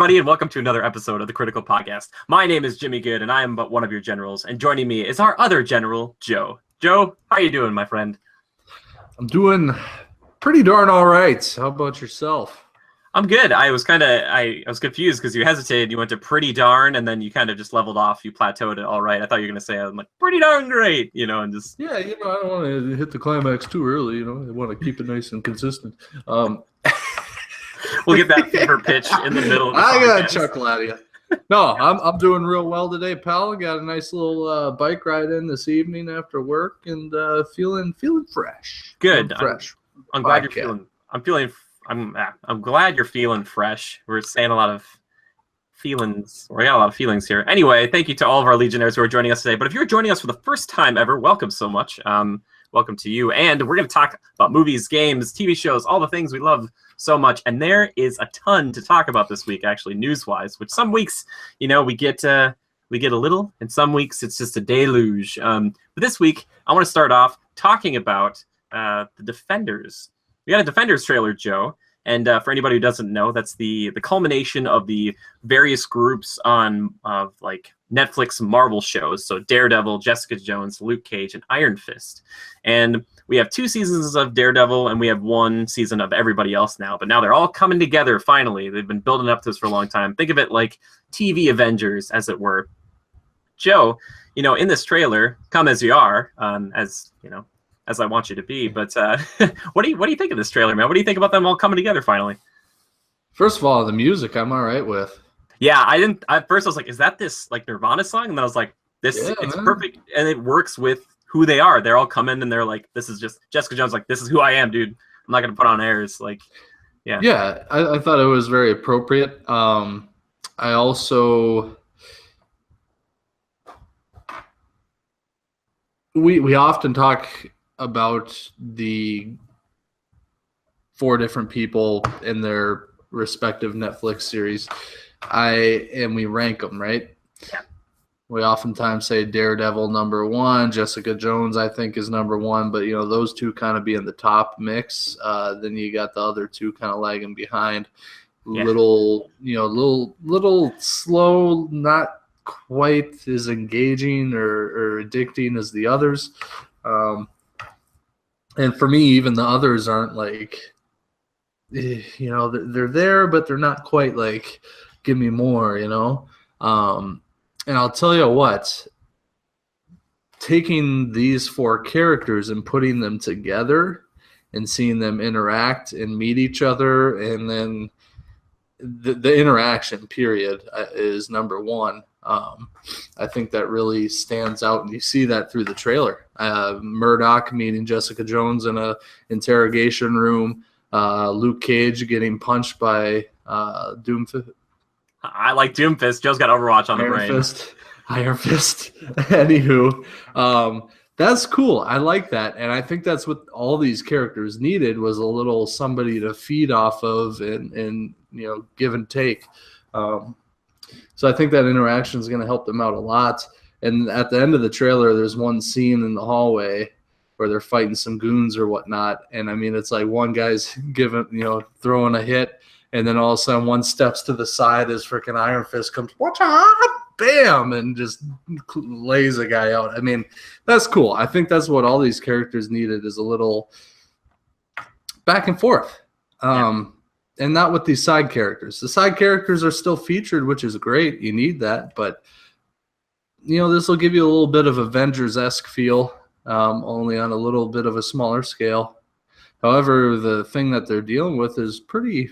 everybody, and welcome to another episode of the Critical Podcast. My name is Jimmy Good, and I am but one of your generals. And joining me is our other general, Joe. Joe, how you doing, my friend? I'm doing pretty darn all right. How about yourself? I'm good. I was confused because you hesitated. You went to pretty darn, and then you kind of just leveled off. You plateaued it all right. I thought you were gonna say, I'm like, pretty darn great, and just I don't want to hit the climax too early. I want to keep it nice and consistent. We'll get that fever pitch in the middle of the I podcast. got a chuckle out of you. No, I'm doing real well today, pal. Got a nice little bike ride in this evening after work, and feeling fresh. Good. Fresh. I'm glad you're feeling. I'm glad you're feeling fresh. We're saying a lot of feelings. We got a lot of feelings here. Anyway, thank you to all of our Legionnaires who are joining us today. But if you're joining us for the first time ever, welcome so much. Welcome to you. And we're going to talk about movies, games, TV shows, all the things we love so much. And there is a ton to talk about this week, actually, news-wise. Which some weeks, we get a little, and some weeks it's just a deluge. But this week, I want to start off talking about the Defenders. We got a Defenders trailer, Joe. And for anybody who doesn't know, that's the culmination of the various groups on like Netflix Marvel shows. So Daredevil, Jessica Jones, Luke Cage, and Iron Fist. And we have 2 seasons of Daredevil, and we have 1 season of everybody else now. But now they're all coming together, finally. They've been building up to this for a long time. Think of it like TV Avengers, as it were. Joe, in this trailer, come as you are, as I want you to be. But what do you think of this trailer, man? What do you think about them all coming together finally? First of all, the music I'm all right with. Yeah, at first I was like, is that this like Nirvana song? And then I was like, it's perfect, and it works with who they are. They're all coming and they're like, this is just Jessica Jones, like, this is who I am, dude. I'm not gonna put on airs. Like, yeah. Yeah, I thought it was very appropriate. I also we often talk about the 4 different people in their respective Netflix series. We rank them, right? Yeah. We oftentimes say Daredevil number 1, Jessica Jones I think is number 1, but those 2 kind of be in the top mix. Then you got the other 2 kind of lagging behind. Yeah. Little slow, not quite as engaging or addicting as the others. And for me, even the others aren't like, they're there, but they're not quite like, give me more, And I'll tell you what, taking these 4 characters and putting them together and seeing them interact and meet each other, and then the interaction period is number 1. I think that really stands out, and you see that through the trailer. Murdoch meeting Jessica Jones in a interrogation room. Luke Cage getting punched by Doomfist. I like Doomfist. Joe's got Overwatch on the brain. Iron Fist. Anywho, that's cool. I like that, and I think that's what all these characters needed, was a little somebody to feed off of and give and take. So I think that interaction is going to help them out a lot. And at the end of the trailer, there's one scene in the hallway where they're fighting some goons or whatnot. And I mean, it's like one guy's throwing a hit, and then all of a sudden one steps to the side as freaking Iron Fist comes, watch out, bam, and just lays a guy out. I mean, that's cool. I think that's what all these characters needed, is a little back and forth. And not with these side characters. The side characters are still featured, which is great. You need that. But, this will give you a little bit of Avengers-esque feel, only on a little bit of a smaller scale. However, the thing that they're dealing with is pretty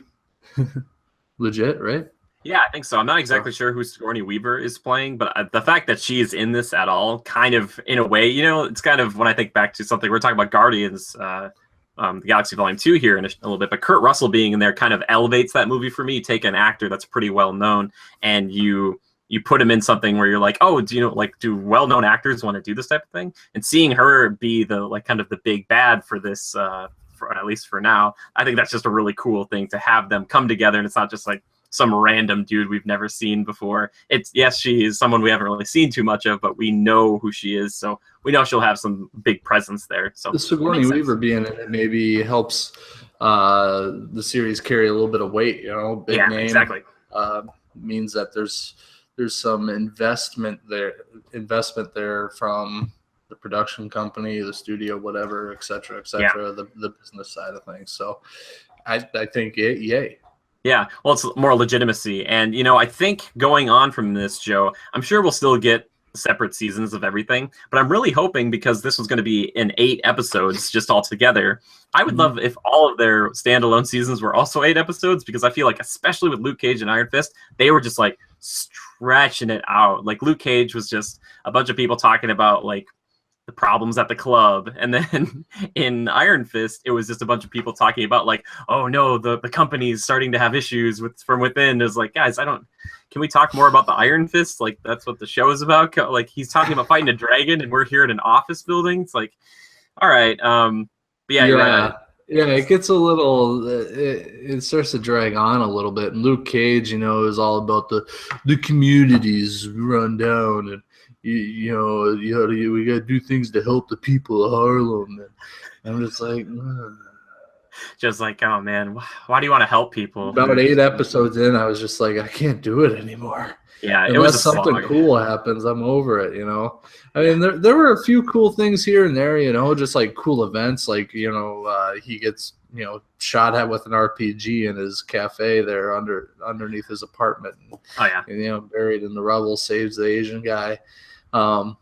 legit, right? Yeah, I think so. I'm not exactly sure who Sigourney Weaver is playing, but the fact that she is in this at all, kind of, in a way, it's kind of, when I think back to something, we're talking about Guardians, the Galaxy Volume 2 here in a little bit, but Kurt Russell being in there kind of elevates that movie for me. You take an actor that's pretty well known and you put him in something where you're like, oh, do well-known actors want to do this type of thing? And seeing her be the kind of the big bad for this, for at least for now, I think that's just a really cool thing to have them come together, and it's not just like some random dude we've never seen before. She is someone we haven't really seen too much of, but we know who she is, so we know she'll have some big presence there. So the Sigourney Weaver being in it maybe helps the series carry a little bit of weight, big name. Exactly. means that there's some investment there from the production company, the studio, whatever, et cetera, the business side of things. So I think yay. Yeah, well, it's more legitimacy. And, you know, I think going on from this, Joe, I'm sure we'll still get separate seasons of everything, but I'm really hoping, because this was going to be in 8 episodes just all together, I would love if all of their standalone seasons were also 8 episodes, because I feel like, especially with Luke Cage and Iron Fist, they were just like stretching it out. Like Luke Cage was just a bunch of people talking about like the problems at the club, and then in Iron Fist it was just a bunch of people talking about like, oh no, the company's starting to have issues from within. It's like, guys, can we talk more about the Iron Fist? Like, that's what the show is about. Like, he's talking about fighting a dragon and we're here in an office building. It's like, all right, but yeah, you're right. Yeah, it gets a little. It starts to drag on a little bit. And Luke Cage, you know, is all about the communities run down, and we got to do things to help the people of Harlem. And I'm just like, just like, oh man, why do you want to help people? About 8 episodes in, I was just like, I can't do it anymore. Yeah, unless it was something cool happens, I'm over it, you know. I mean, there were a few cool things here and there, you know, just like cool events, like, you know, he gets, you know, shot at with an RPG in his cafe there underneath his apartment. And, and, you know, buried in the rubble, saves the Asian guy, or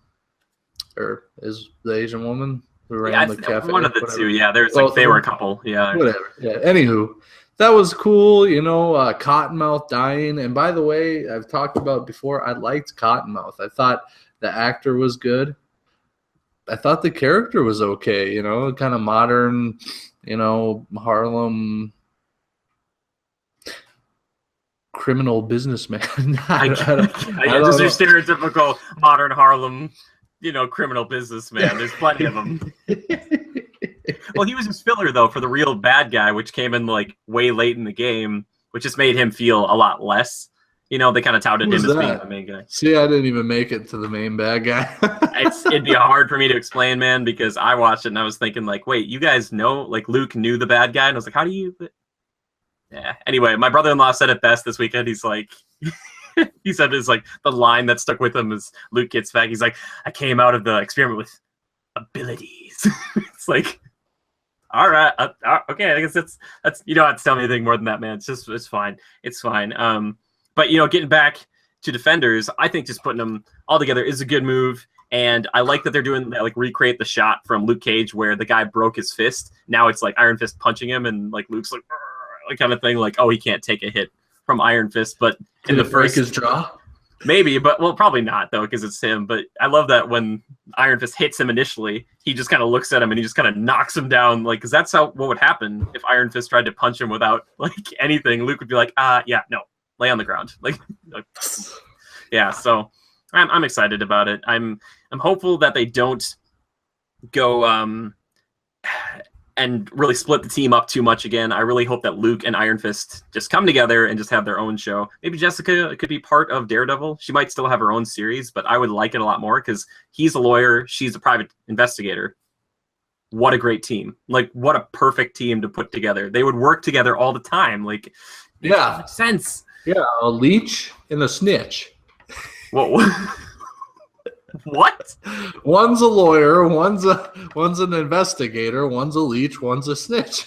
is the Asian woman who ran the cafe. One of the two, yeah. There's like they were a couple, yeah. Whatever. Yeah. Anywho. That was cool, you know, Cottonmouth dying. And by the way, I've talked about before, I liked Cottonmouth. I thought the actor was good. I thought the character was okay, you know, kind of modern, you know, Harlem criminal businessman. I guess your stereotypical modern Harlem, you know, criminal businessman. There's plenty of them. Well, he was just filler, though, for the real bad guy, which came in, like, way late in the game, which just made him feel a lot less. You know, they kind of touted him as being the main guy. See, I didn't even make it to the main bad guy. It'd be hard for me to explain, man, because I watched it and I was thinking, like, wait, you guys know, like, Luke knew the bad guy? And I was like, how do you... Yeah. Anyway, my brother-in-law said it best this weekend. He's like... he said it's like the line that stuck with him as Luke gets back. He's like, I came out of the experiment with abilities. It's like... All right. Okay. I guess that's you don't have to tell me anything more than that, man. It's fine. It's fine. But you know, getting back to Defenders, I think just putting them all together is a good move, and I like that they're doing like recreate the shot from Luke Cage where the guy broke his fist. Now it's like Iron Fist punching him, and like Luke's like kind of thing, like, oh, he can't take a hit from Iron Fist. But in the first, break his jaw. Maybe, but well, probably not though, because it's him. But I love that when Iron Fist hits him initially, he just kind of looks at him and he just kind of knocks him down, like, because that's what would happen if Iron Fist tried to punch him without like anything. Luke would be like, yeah, no, lay on the ground, like yeah. So I'm excited about it. I'm hopeful that they don't go and really split the team up too much again. I really hope that Luke and Iron Fist just come together and just have their own show. Maybe Jessica could be part of Daredevil. She might still have her own series, but I would like it a lot more because he's a lawyer. She's a private investigator. What a great team. Like, what a perfect team to put together. They would work together all the time. Like, yeah. Makes sense. Yeah, a leech and a snitch. What? What? One's a lawyer, one's an investigator, one's a leech, one's a snitch.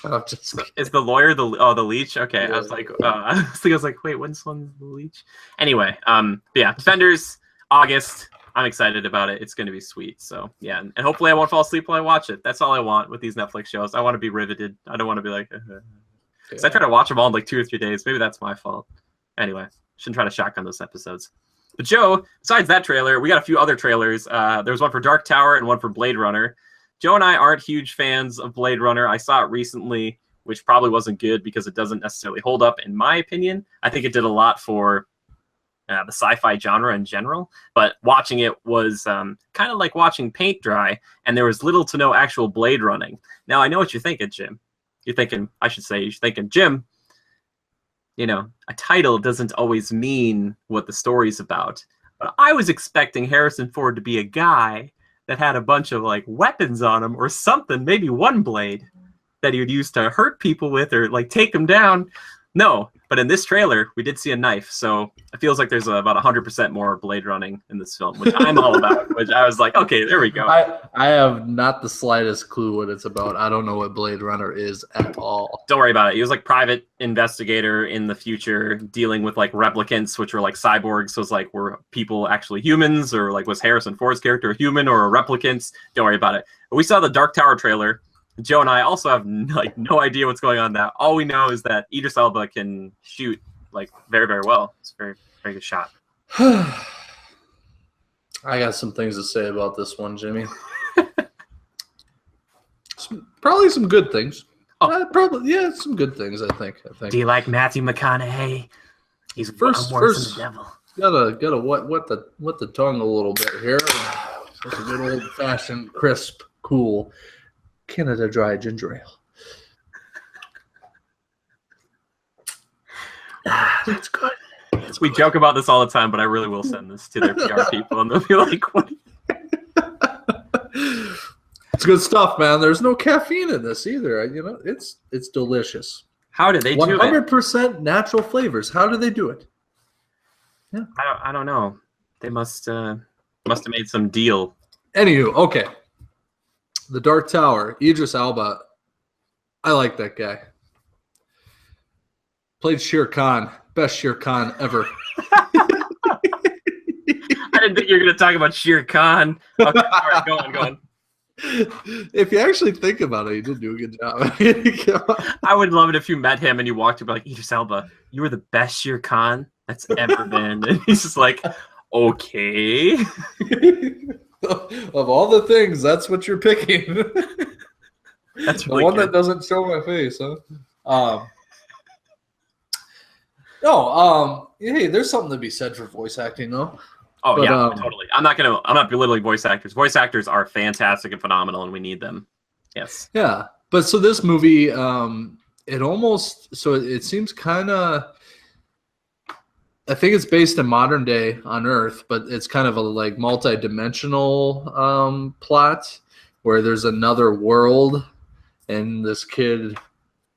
Is the lawyer the leech? Okay, yeah. I was like, wait, when's one the leech? Anyway, yeah, Defenders, August. I'm excited about it. It's going to be sweet. So yeah, and hopefully I won't fall asleep while I watch it. That's all I want with these Netflix shows. I want to be riveted. I don't want to be like, because I try to watch them all in like 2 or 3 days. Maybe that's my fault. Anyway, shouldn't try to shotgun those episodes. But Joe, besides that trailer, we got a few other trailers. There was one for Dark Tower and one for Blade Runner. Joe and I aren't huge fans of Blade Runner. I saw it recently, which probably wasn't good because it doesn't necessarily hold up, in my opinion. I think it did a lot for the sci-fi genre in general, but watching it was kind of like watching paint dry, and there was little to no actual blade running. Now, I know what you're thinking, Jim. You're thinking, Jim, you know, a title doesn't always mean what the story's about. But I was expecting Harrison Ford to be a guy that had a bunch of like weapons on him or something, maybe one blade that he would use to hurt people with or like take them down. No, But in this trailer, we did see a knife, so it feels like there's about 100% more blade running in this film, which I'm all about. Which I was like, okay, there we go. I have not the slightest clue what it's about. I don't know what Blade Runner is at all. Don't worry about it. He was like private investigator in the future, dealing with like replicants, which were like cyborgs. So it's like, were people actually humans, or like was Harrison Ford's character a human or a replicant? Don't worry about it. But we saw the Dark Tower trailer. Joe and I also have like no idea what's going on now. All we know is that Idris Elba can shoot like very, very well. It's a very, very good shot. I got some things to say about this one, Jimmy. Probably some good things. Probably some good things. I think. Do you like Matthew McConaughey? He's first than the devil. Gotta wet the tongue a little bit here. That's a good old fashioned, crisp, cool Canada Dry ginger ale. It's good. We joke about this all the time, but I really will send this to their PR people, and they'll be like, "What?" It's good stuff, man. There's no caffeine in this either. You know, it's delicious. How did they do it? 100% natural flavors. How do they do it? Yeah, I don't know. They must have made some deal. Anywho, okay. The Dark Tower, Idris Elba. I like that guy. Played Shere Khan. Best Shere Khan ever. I didn't think you were going to talk about Shere Khan. Okay, all right, go on. If you actually think about it, he did do a good job. I would love it if you met him and you walked up like, Idris Elba, you were the best Shere Khan that's ever been. And he's just like, okay. Of all the things, that's what you're picking. That's the really one good. that doesn't show my face, huh? Hey, there's something to be said for voice acting, though. Oh, but, yeah, totally. I'm not belittling voice actors. Voice actors are fantastic and phenomenal, and we need them. Yes. Yeah, but so this movie, it seems kind of. I think it's based in modern day on Earth, but it's kind of a like multi-dimensional plot where there's another world, and this kid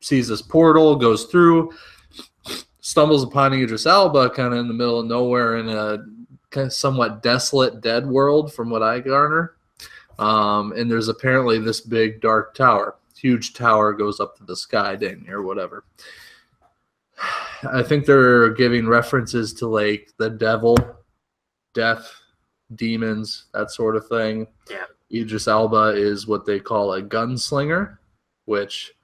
sees this portal, goes through, stumbles upon Idris Elba kind of in the middle of nowhere in a kind of somewhat desolate, dead world, from what I garner. And there's apparently this big dark tower. Huge tower goes up to the sky, dang, or whatever. I think they're giving references to like the devil, death, demons, that sort of thing. Yeah. Idris Elba is what they call a gunslinger, which,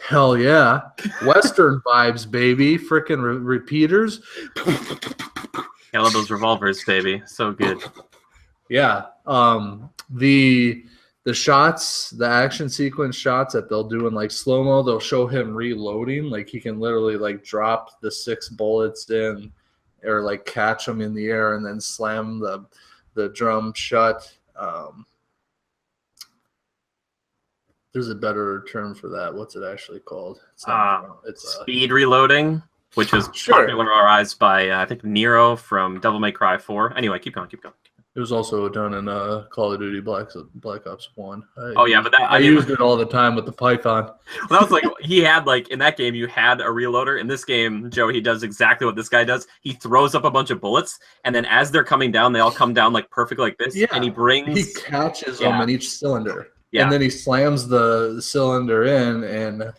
hell yeah, Western vibes, baby. Freaking repeaters. I love those revolvers, baby. So good. Yeah. The shots, the action sequence shots that they'll do in like slow-mo, they'll show him reloading. Like he can literally like drop the 6 bullets in or like catch them in the air and then slam the drum shut. There's a better term for that. What's it actually called? It's speed reloading, which was popularized by, I think, Nero from Devil May Cry 4. Anyway, keep going. It was also done in Call of Duty Black Ops 1. I used it all the time with the Python. Well, that was like, he had like, in that game, you had a reloader. In this game, Joe, he does exactly what this guy does. He throws up a bunch of bullets, and then as they're coming down, they all come down like perfectly like this. Yeah. And he catches them in each cylinder. Yeah. And then he slams the cylinder in and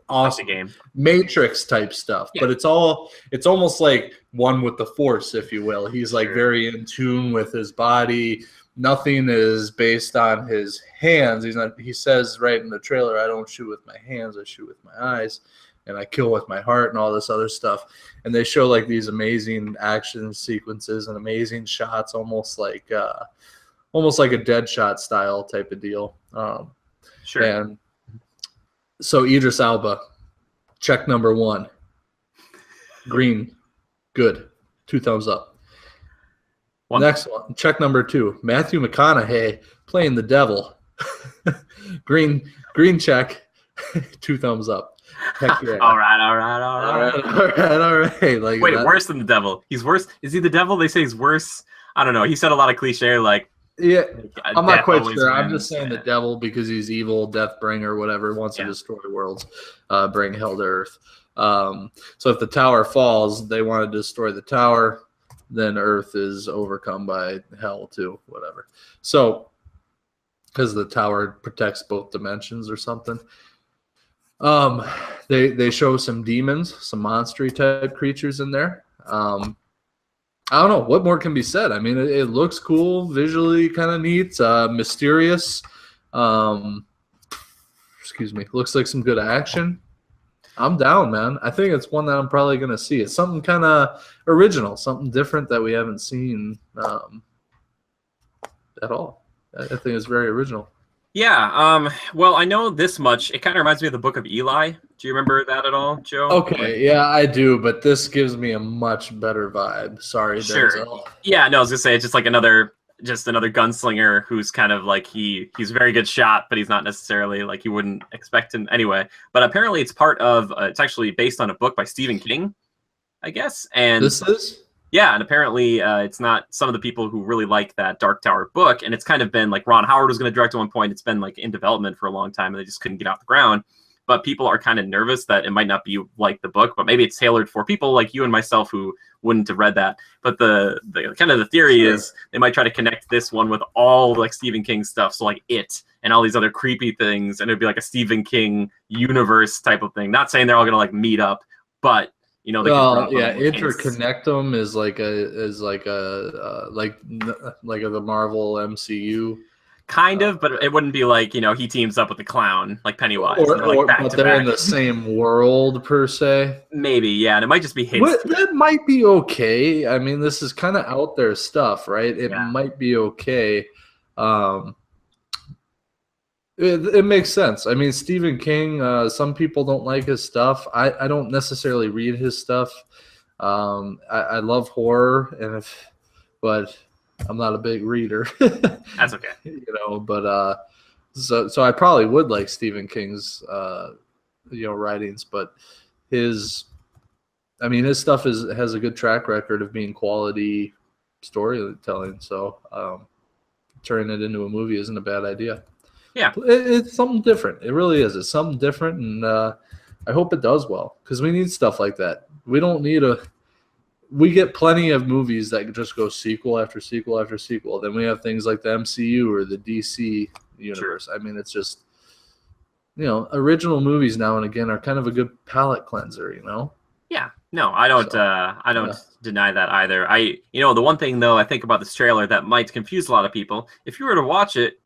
awesome game. Matrix type stuff. Yeah. But it's almost like one with the Force, if you will. He's like very in tune with his body. Nothing is based on his hands. He says right in the trailer, I don't shoot with my hands, I shoot with my eyes, and I kill with my heart and all this other stuff. And they show like these amazing action sequences and amazing shots, almost like a Deadshot style type of deal. Sure. And so Idris Elba, check number 1. Green, good. 2 thumbs up. Next one, check number 2. Matthew McConaughey playing the devil. green check. 2 thumbs up. Heck yeah. All right. Like, wait, worse than the devil. He's worse. Is he the devil? They say he's worse. I don't know. He said a lot of cliche like. Yeah, I'm not quite sure. I'm just saying the devil because he's evil, death bringer, whatever, wants to destroy worlds, bring hell to earth. So if the tower falls, they want to destroy the tower, then Earth is overcome by hell too, whatever. So because the tower protects both dimensions or something. They show some demons, some monstery type creatures in there. I don't know what more can be said. I mean, it looks cool, visually kind of neat, mysterious. Excuse me. Looks like some good action. I'm down, man. I think it's one that I'm probably going to see. It's something kind of original, something different that we haven't seen at all. I think it's very original. Yeah. Well, I know this much. It kind of reminds me of the Book of Eli. Do you remember that at all, Joe? Okay, yeah, I do, but this gives me a much better vibe. Sorry, Sure. Denzel. Yeah. No, I was gonna say it's just like another gunslinger who's kind of like he's a very good shot, but he's not necessarily like you wouldn't expect him anyway. But apparently, it's part of. It's actually based on a book by Stephen King, I guess. And This is? yeah, and apparently it's not some of the people who really like that Dark Tower book, and it's kind of been like Ron Howard was going to direct at one point. It's been like in development for a long time, and they just couldn't get off the ground. But people are kind of nervous that it might not be like the book, but maybe it's tailored for people like you and myself who wouldn't have read that. But the kind of the theory is they might try to connect this one with all like Stephen King stuff, so like It and all these other creepy things, and it'd be like a Stephen King universe type of thing. Not saying they're all going to like meet up, but you know, they Well, can yeah, interconnect them is like the Marvel MCU. kind of, but it wouldn't be like, you know, he teams up with the clown like Pennywise, and they're like back but to they're back. in the same world per se. Maybe, yeah, and it might just be hints. That might be okay. I mean, this is kind of out there stuff, right? It might be okay. It makes sense. I mean, Stephen King, some people don't like his stuff. I don't necessarily read his stuff. I love horror, but I'm not a big reader. That's okay. You know, but so I probably would like Stephen King's writings, but his stuff has a good track record of being quality storytelling. So turning it into a movie isn't a bad idea. Yeah, it's something different. It really is. It's something different, and I hope it does well because we need stuff like that. We don't need we get plenty of movies that just go sequel after sequel after sequel. Then we have things like the MCU or the DC universe. Sure. I mean, it's just, original movies now and again are kind of a good palate cleanser, Yeah. No, I don't deny that either. The one thing though I think about this trailer that might confuse a lot of people, if you were to watch it,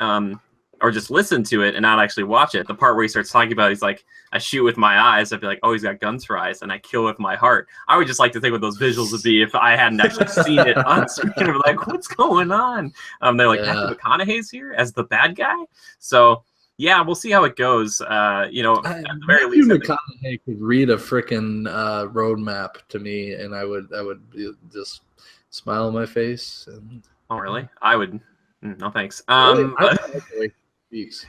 or just listen to it and not actually watch it, the part where he starts talking about, he's like, I shoot with my eyes, I'd be like, oh, he's got guns for eyes, and I kill with my heart. I would just like to think what those visuals would be if I hadn't actually seen it on screen. I'd be like, what's going on? They're like, Matthew McConaughey's here as the bad guy? So, yeah, we'll see how it goes. At the very least, McConaughey could read a freaking roadmap to me, and I would just smile on my face. And, oh, really? I would. No, thanks. He's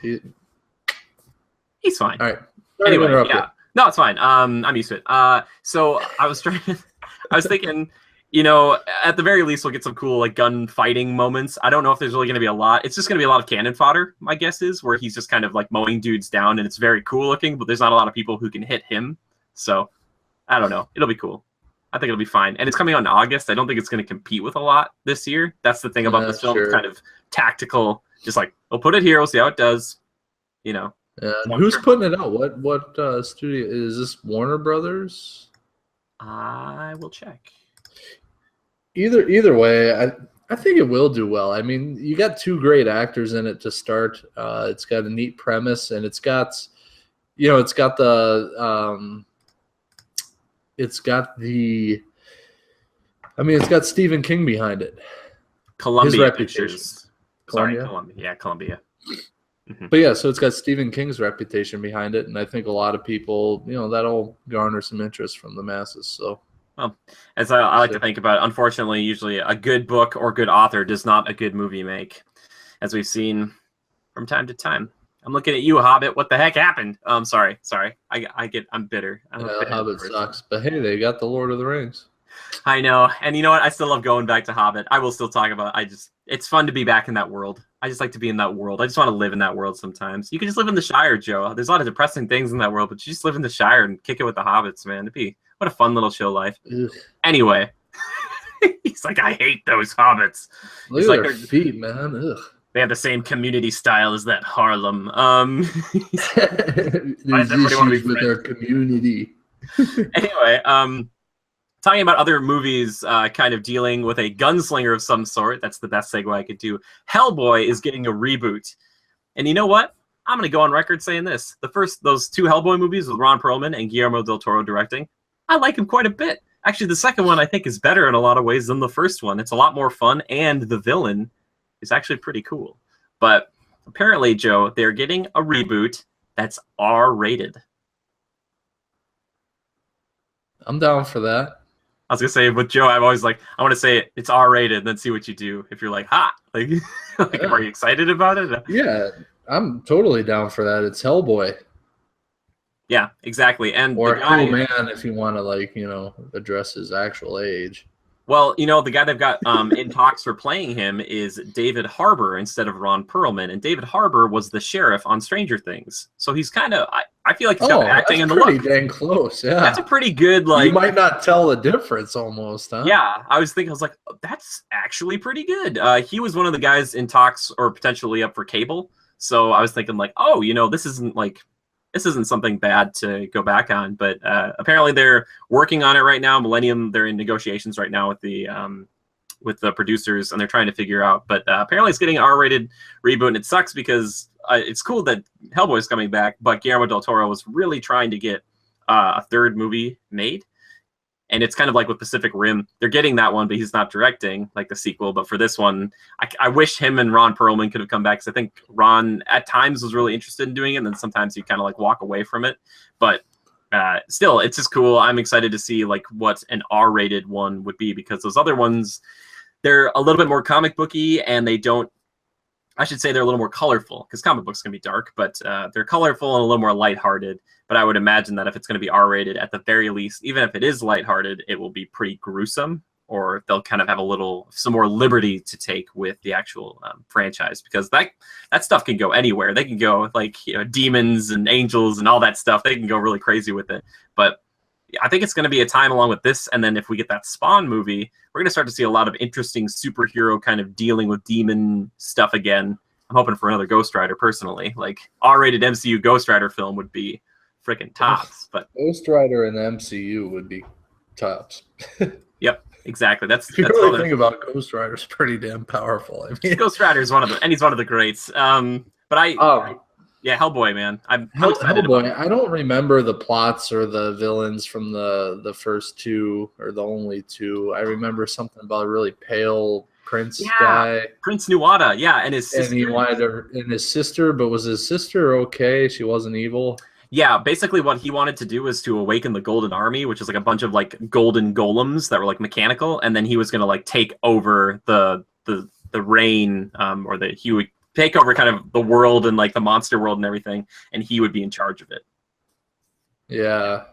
fine. All right. Anyway, yeah. No, it's fine. I'm used to it. So I was thinking, at the very least, we'll get some cool like gun fighting moments. I don't know if there's really going to be a lot. It's just going to be a lot of cannon fodder, my guess is, where he's just kind of like mowing dudes down, and it's very cool looking, but there's not a lot of people who can hit him. So I don't know. It'll be cool. I think it'll be fine. And it's coming out in August. I don't think it's going to compete with a lot this year. That's the thing about this film. Sure. It's kind of tactical. Just like, we'll put it here. We'll see how it does. Who's putting it out? What studio is this? Warner Brothers? I will check. Either way, I think it will do well. I mean, you got two great actors in it to start. It's got a neat premise, and it's got Stephen King behind it. Columbia Pictures. Columbia. Yeah, Columbia. Mm-hmm. But yeah, so it's got Stephen King's reputation behind it, and I think a lot of people, that'll garner some interest from the masses. So, well, as I like to think about it, unfortunately, usually a good book or good author does not a good movie make, as we've seen from time to time. I'm looking at you, Hobbit. What the heck happened? Sorry. I'm bitter. Hobbit sucks, but hey, they got the Lord of the Rings. I know. And you know what? I still love going back to Hobbit. I will still talk about it's fun to be back in that world. I just like to be in that world. I just want to live in that world sometimes. You can just live in the Shire, Joe. There's a lot of depressing things in that world, but you just live in the Shire and kick it with the hobbits, man. What a fun little chill life. Ugh. Anyway, he's like, I hate those hobbits. Look He's at like, their feet, man. Ugh. They have the same community style as that Harlem. There's issues with their community. Anyway, talking about other movies kind of dealing with a gunslinger of some sort. That's the best segue I could do. Hellboy is getting a reboot. And you know what? I'm going to go on record saying this. Those two Hellboy movies with Ron Perlman and Guillermo del Toro directing, I like them quite a bit. Actually, the second one I think is better in a lot of ways than the first one. It's a lot more fun, and the villain is actually pretty cool. But apparently, Joe, they're getting a reboot that's R-rated. I'm down for that. I was gonna say, with Joe, I'm always like, I want to say it's R-rated, and then see what you do. If you're like, like, like, are you excited about it? Yeah, I'm totally down for that. It's Hellboy. Yeah, exactly. And or man, if you want to address his actual age. Well, the guy they've got in talks for playing him is David Harbour instead of Ron Perlman, and David Harbour was the sheriff on Stranger Things, so he's kind of I feel like he's got acting in the look. Pretty dang close, yeah. That's a pretty good You might not tell the difference almost, huh? Yeah, I was like, oh, that's actually pretty good. He was one of the guys in talks or potentially up for cable, so I was thinking like, oh, this isn't something bad to go back on, but apparently they're working on it right now. Millennium, they're in negotiations right now with the producers, and they're trying to figure out. But apparently it's getting an R-rated reboot, and it sucks because it's cool that Hellboy's coming back, but Guillermo del Toro was really trying to get a third movie made. And it's kind of like with Pacific Rim. They're getting that one, but he's not directing like the sequel. But for this one, I wish him and Ron Perlman could have come back, because I think Ron at times was really interested in doing it, and then sometimes he kind of like walk away from it. But still, it's just cool. I'm excited to see like what an R-rated one would be, because those other ones, they're a little bit more comic booky, and they're a little more colorful, because comic books can be dark, but they're colorful and a little more lighthearted. But I would imagine that if it's going to be R-rated, at the very least, even if it is lighthearted, it will be pretty gruesome, or they'll kind of have some more liberty to take with the actual franchise, because that stuff can go anywhere. They can go like demons and angels and all that stuff. They can go really crazy with it. But I think it's going to be a time along with this, and then if we get that Spawn movie, we're going to start to see a lot of interesting superhero kind of dealing with demon stuff again. I'm hoping for another Ghost Rider, personally. Like, R-rated MCU Ghost Rider film would be freaking tops. But Ghost Rider in the MCU would be tops. Yep, exactly. If you really think about Ghost Rider, it's pretty damn powerful. I mean, Ghost Rider is he's one of the greats. But yeah, Hellboy, man. I'm excited about it. I don't remember the plots or the villains from the first two, or the only two. I remember something about a really pale prince guy. Prince Nuada, yeah, and his sister. And he wanted his sister, but was his sister okay? She wasn't evil? Yeah, basically what he wanted to do was to awaken the Golden Army, which is like a bunch of like golden golems that were like mechanical, and then he was gonna like take over the reign, he would take over kind of the world and like the monster world and everything, and he would be in charge of it. Yeah.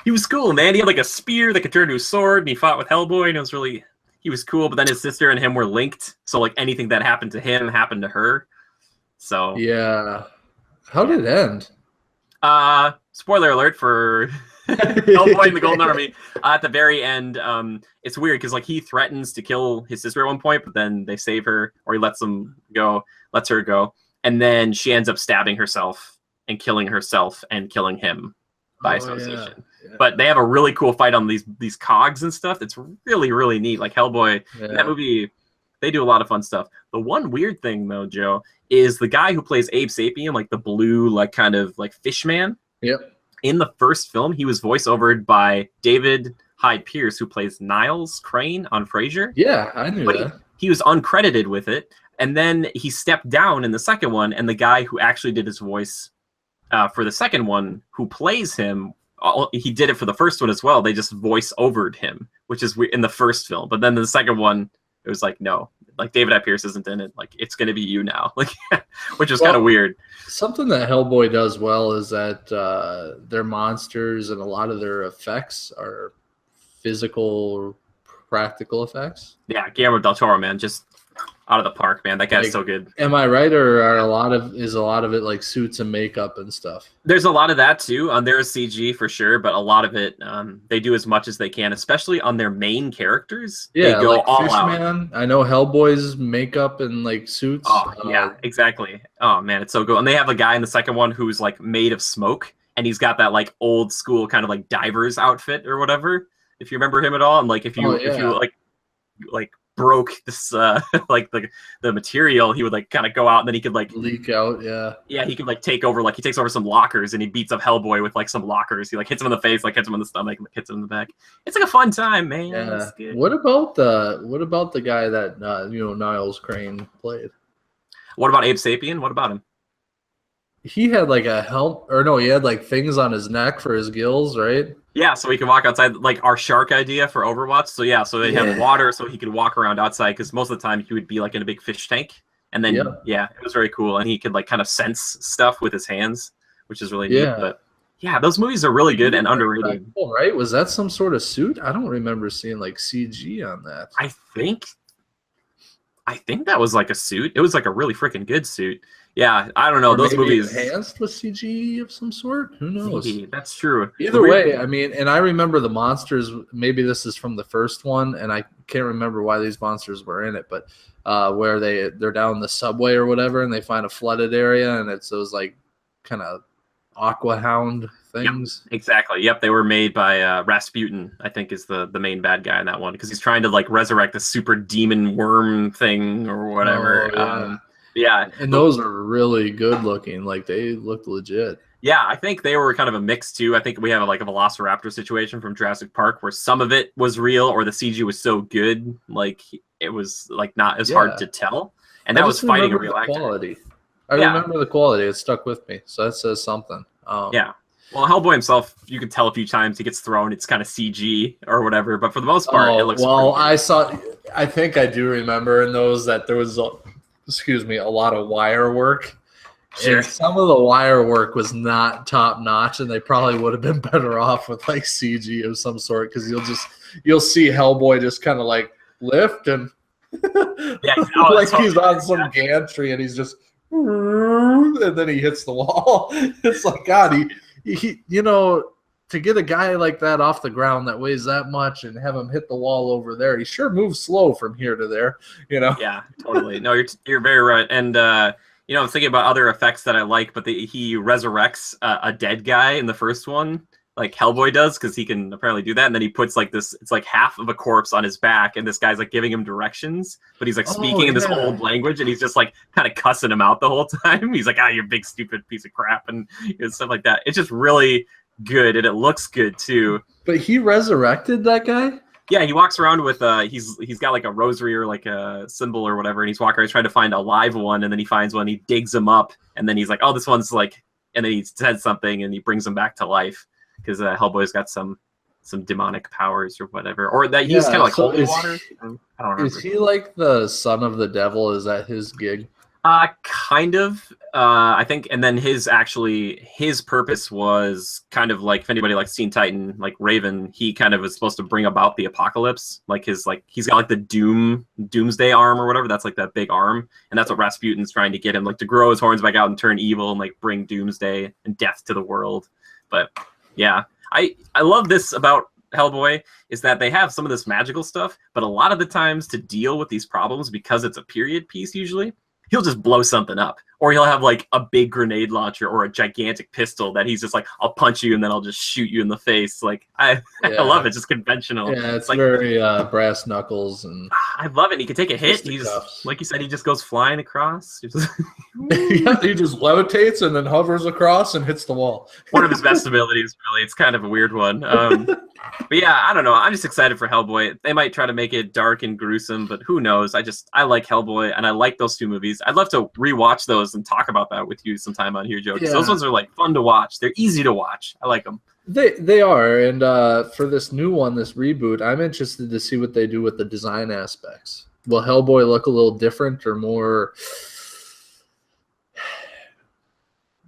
He was cool, man. He had like a spear that could turn into a sword, and he fought with Hellboy, and he was cool. But then his sister and him were linked, so like anything that happened to him happened to her. So yeah. How did it end? Spoiler alert for Hellboy and the Golden Army. At the very end, it's weird because like he threatens to kill his sister at one point, but then they save her, or he lets her go, and then she ends up stabbing herself and killing herself and killing him by association. Yeah. But they have a really cool fight on these cogs and stuff. It's really, really neat. Like Hellboy, that movie, they do a lot of fun stuff. The one weird thing though, Joe, is the guy who plays Abe Sapien, like the blue, like kind of like fish man. Yep. In the first film, he was voice-overed by David Hyde Pierce, who plays Niles Crane on Frasier. Yeah, I knew that. He was uncredited with it, and then he stepped down in the second one, and the guy who actually did his voice for the second one, who plays him, he did it for the first one as well. They just voice-overed him, which is in the first film. But then the second one, it was like, no, like David I. Pierce isn't in it. Like it's gonna be you now, like which is kind of weird. Something that Hellboy does well is that their monsters and a lot of their effects are physical, practical effects. Yeah, Guillermo del Toro, man, just out of the park, man. That guy's so good. Am I right, or are a lot of it like suits and makeup and stuff? There's a lot of that too. There's CG for sure, but a lot of it, they do as much as they can, especially on their main characters. Yeah, they go like all Fishman. out. I know Hellboy's makeup and like suits. Oh yeah, exactly. Oh man, it's so good. And they have a guy in the second one who's like made of smoke, and he's got that like old school kind of like diver's outfit or whatever. If you remember him at all, and like if you like broke this like the material, he would like kind of go out and then he could like leak out. He could like take over, like he takes over some lockers and he beats up Hellboy with like some lockers. He like hits him in the face, like hits him in the stomach, like hits him in the back. It's like a fun time, man. Yeah. What about the guy that Niles Crane played? What about Abe Sapien? What about him? He had like a helm, or no, he had like things on his neck for his gills, right? Yeah, so he could walk outside, like our shark idea for Overwatch. So yeah, so they had water, so he could walk around outside, because most of the time he would be like in a big fish tank, and then it was very cool, and he could like kind of sense stuff with his hands, which is really neat. But yeah, those movies are really good and underrated. Cool, right? Was that some sort of suit? I don't remember seeing like CG on that. I think that was like a suit. It was like a really freaking good suit. Yeah, I don't know. Or those maybe movies enhanced with CG of some sort. Who knows? Maybe. That's true. Either way, I mean, and I remember the monsters. Maybe this is from the first one, and I can't remember why these monsters were in it. But where they're down the subway or whatever, and they find a flooded area, and it's those like kind of aqua hound things. Yep, exactly. Yep, they were made by Rasputin, I think, is the main bad guy in that one, because he's trying to like resurrect the super demon worm thing or whatever. Oh, yeah. And those are really good looking. Like they looked legit. Yeah, I think they were kind of a mix too. I think we have like a Velociraptor situation from Jurassic Park where some of it was real, or the CG was so good, like it was like not as hard to tell. And that was fighting a real actor. I remember the quality. It stuck with me. So that says something. Yeah. Well, Hellboy himself, you can tell a few times he gets thrown. It's kind of CG or whatever, but for the most part, it looks. Well, I think I do remember in those that there was a lot of wire work. Sure. And some of the wire work was not top notch, and they probably would have been better off with like CG of some sort, because you'll see Hellboy just kind of like lift and like he's on some gantry and he's just and then he hits the wall. It's like, God, he to get a guy like that off the ground that weighs that much and have him hit the wall over there, he sure moves slow from here to there, Yeah, totally. No, you're very right. And I'm thinking about other effects that I like, but he resurrects a dead guy in the first one, like Hellboy does, because he can apparently do that. And then he puts like this, it's like half of a corpse on his back, and this guy's like giving him directions, but he's like speaking in this old language, and he's just like kind of cussing him out the whole time. He's like, you big stupid piece of crap, and stuff like that. It's just really good, and it looks good too. But he resurrected that guy? Yeah, he walks around with he's got like a rosary or like a symbol or whatever, and he's walking around trying to find a live one, and then he finds one, he digs him up, and then he's like, this one's like, and then he says something and he brings him back to life, because Hellboy's got some demonic powers or whatever, or that he's kind of like holy water. I don't remember. Is he like the son of the devil? Is that his gig? Kind of. I think, and then his purpose was kind of like, if anybody likes Teen Titan, like Raven, he kind of was supposed to bring about the apocalypse. Like he's got like the doomsday arm or whatever. That's like that big arm, and that's what Rasputin's trying to get him, like to grow his horns back out and turn evil and like bring doomsday and death to the world. But yeah, I love this about Hellboy, is that they have some of this magical stuff, but a lot of the times to deal with these problems, because it's a period piece usually, he'll just blow something up, or he'll have like a big grenade launcher or a gigantic pistol that he's just like, I'll punch you and then I'll just shoot you in the face. Like I love it, just conventional. Yeah, it's like very brass knuckles, and I love it. He can take a hit. He's like you said, he just goes flying across. He just levitates and then hovers across and hits the wall. One of his best abilities, really. It's kind of a weird one. But yeah, I don't know. I'm just excited for Hellboy. They might try to make it dark and gruesome, but who knows? I like Hellboy, and I like those two movies. I'd love to rewatch those and talk about that with you sometime on here, Joe. Because those ones are like fun to watch. They're easy to watch. I like them. They are, and for this new one, this reboot, I'm interested to see what they do with the design aspects. will Hellboy look a little different or more?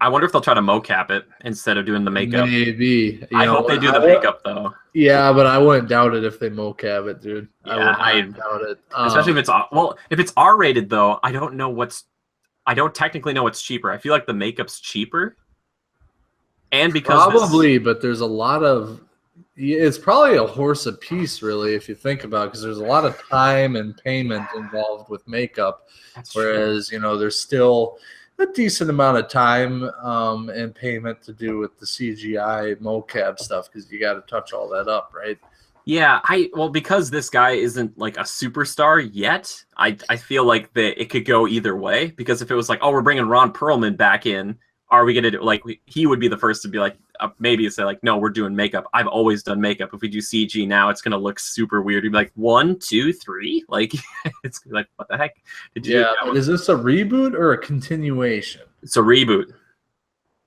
I wonder if they'll try to mocap it instead of doing the makeup. Maybe. I hope they do the makeup though. Yeah, but I wouldn't doubt it if they mocap it, dude. Yeah, I would not doubt it. Especially if it's R-rated though. I don't technically know what's cheaper. I feel like the makeup's cheaper. And because probably, but there's a lot of it's probably a horse a piece, really, if you think about it, because there's a lot of time and payment involved with makeup. Whereas, there's still a decent amount of time and payment to do with the CGI mocap stuff because you got to touch all that up, right? Yeah, because this guy isn't like a superstar yet, I feel like it could go either way. Because if it was like, oh, we're bringing Ron Perlman back in, are we gonna do like he would be the first to be like maybe say like, no, we're doing makeup. I've always done makeup. If we do CG now, it's gonna look super weird. You'd be like 1, 2, 3, like it's like what the heck did you? Yeah, is this a reboot or a continuation? It's a reboot.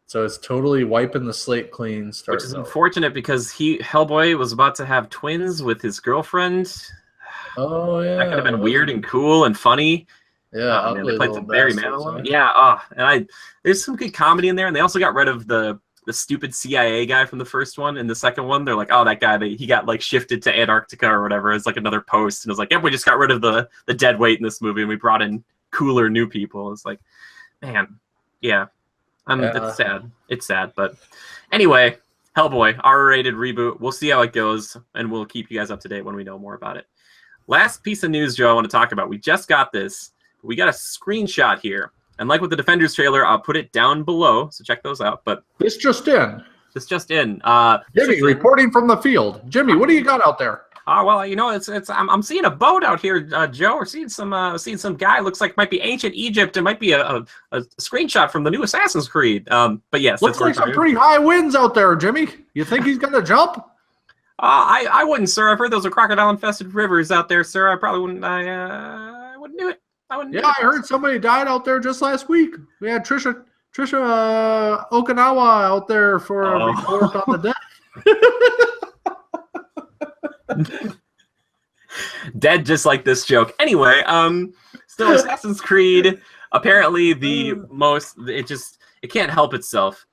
So it's totally wiping the slate clean. Which is unfortunate because Hellboy was about to have twins with his girlfriend. Oh yeah, that could have been weird and cool and funny. Yeah, they played some Barry Manilow. Yeah, and there's some good comedy in there, and they also got rid of the stupid CIA guy from the first one. In the second one, they're like, oh, that guy, he got like shifted to Antarctica or whatever. It's like another post, and it was like, yeah, we just got rid of the dead weight in this movie, and we brought in cooler new people. It's like, man, yeah. It's sad. It's sad, but anyway, Hellboy, R-rated reboot. We'll see how it goes, and we'll keep you guys up to date when we know more about it. Last piece of news, Joe, I want to talk about. We just got this. We got a screenshot here, and like with the Defenders trailer, I'll put it down below, so check those out. But this just in. Jimmy reporting from the field. Jimmy, what do you got out there? Well, I'm seeing a boat out here, Joe. We're seeing some guy looks like might be ancient Egypt. It might be a screenshot from the new Assassin's Creed. But yes, looks like some pretty high winds out there, Jimmy. You think he's gonna jump? I wouldn't, sir. I've heard those are crocodile-infested rivers out there, sir. I probably wouldn't. I wouldn't do it. I heard somebody died out there just last week. We had Trisha Okinawa out there for a report on the death. Dead just like this joke. Anyway, still Assassin's Creed. Apparently it can't help itself.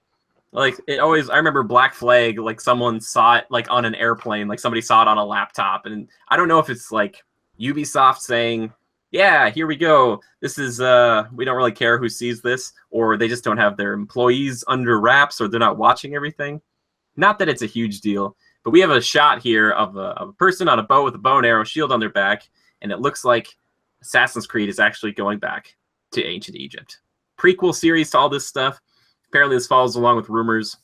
Like I remember Black Flag, like someone saw it like on an airplane, like somebody saw it on a laptop. And I don't know if it's like Ubisoft saying, yeah, here we go. This is, we don't really care who sees this, or they just don't have their employees under wraps, or they're not watching everything. Not that it's a huge deal, but we have a shot here of a person on a boat with a bow and arrow shield on their back, and it looks like Assassin's Creed is actually going back to ancient Egypt. Prequel series to all this stuff. Apparently this follows along with rumors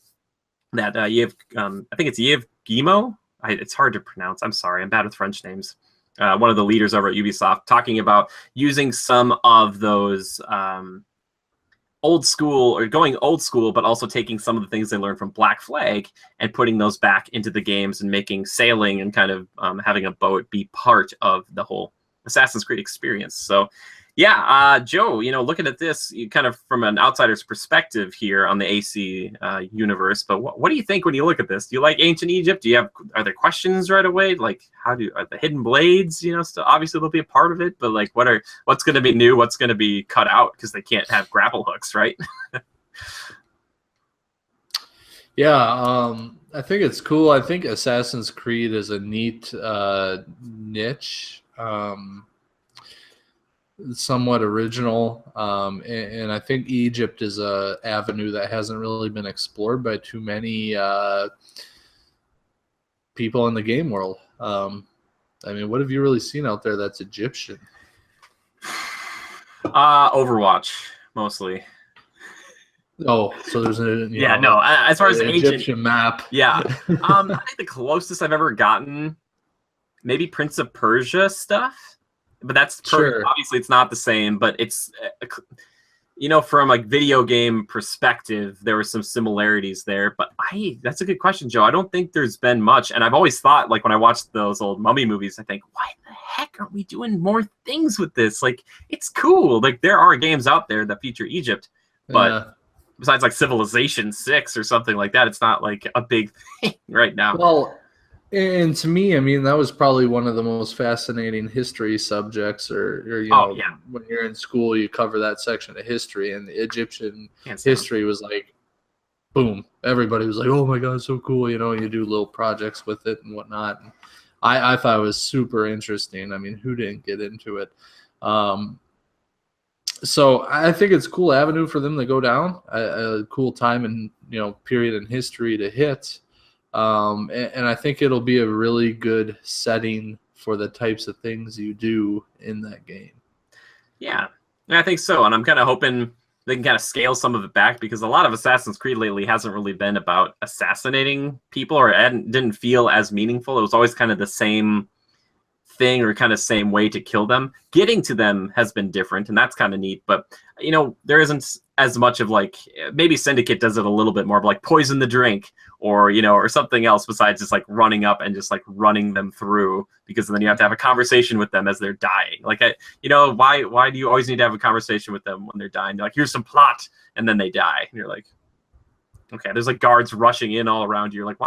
that I think it's Yevgemo. It's hard to pronounce. I'm sorry. I'm bad with French names. One of the leaders over at Ubisoft talking about using some of those old school, but also taking some of the things they learned from Black Flag and putting those back into the games and making sailing and kind of having a boat be part of the whole Assassin's Creed experience. So yeah, Joe, looking at this kind of from an outsider's perspective here on the AC universe, but what do you think when you look at this? Do you like ancient Egypt? Are there questions right away? Like, are the hidden blades, still obviously they'll be a part of it, but like what's going to be new? What's going to be cut out because they can't have grapple hooks, right? Yeah, I think it's cool. I think Assassin's Creed is a neat niche. Somewhat original, and I think Egypt is a avenue that hasn't really been explored by too many people in the game world. I mean, what have you really seen out there that's Egyptian? Overwatch mostly. Oh, so there's as far as an Egyptian map. Yeah, I think the closest I've ever gotten, maybe Prince of Persia stuff. But that's sure. Obviously it's not the same, but it's from a video game perspective, there were some similarities there. But that's a good question, Joe. I don't think there's been much, and I've always thought, like when I watched those old mummy movies, I think, why the heck aren't we doing more things with this? Like, it's cool. Like there are games out there that feature Egypt, but besides like Civilization 6 or something like that, it's not like a big thing right now. Well, And to me, I mean, that was probably one of the most fascinating history subjects, or Oh yeah, when you're in school, you cover that section of history, and the Egyptian hands down. history was like, boom, everybody was like, oh my God, so cool. You do little projects with it and whatnot. And I thought it was super interesting. I mean, who didn't get into it? So I think it's a cool avenue for them to go down, a cool time and period in history to hit. And I think it'll be a really good setting for the types of things you do in that game. Yeah, I think so. And I'm kind of hoping they can kind of scale some of it back, because a lot of Assassin's Creed lately hasn't really been about assassinating people, or it didn't feel as meaningful. It was always kind of the same thing, or kind of same way to kill them. Getting to them has been different, and that's kind of neat. But there isn't as much of like, maybe Syndicate does it a little bit more, but like poison the drink, or or something else besides just like running up and just like running them through, because then you have to have a conversation with them as they're dying. Like, why do you always need to have a conversation with them when they're dying? They're like, here's some plot, and then they die, and you're like, okay, there's like guards rushing in all around you. You're like,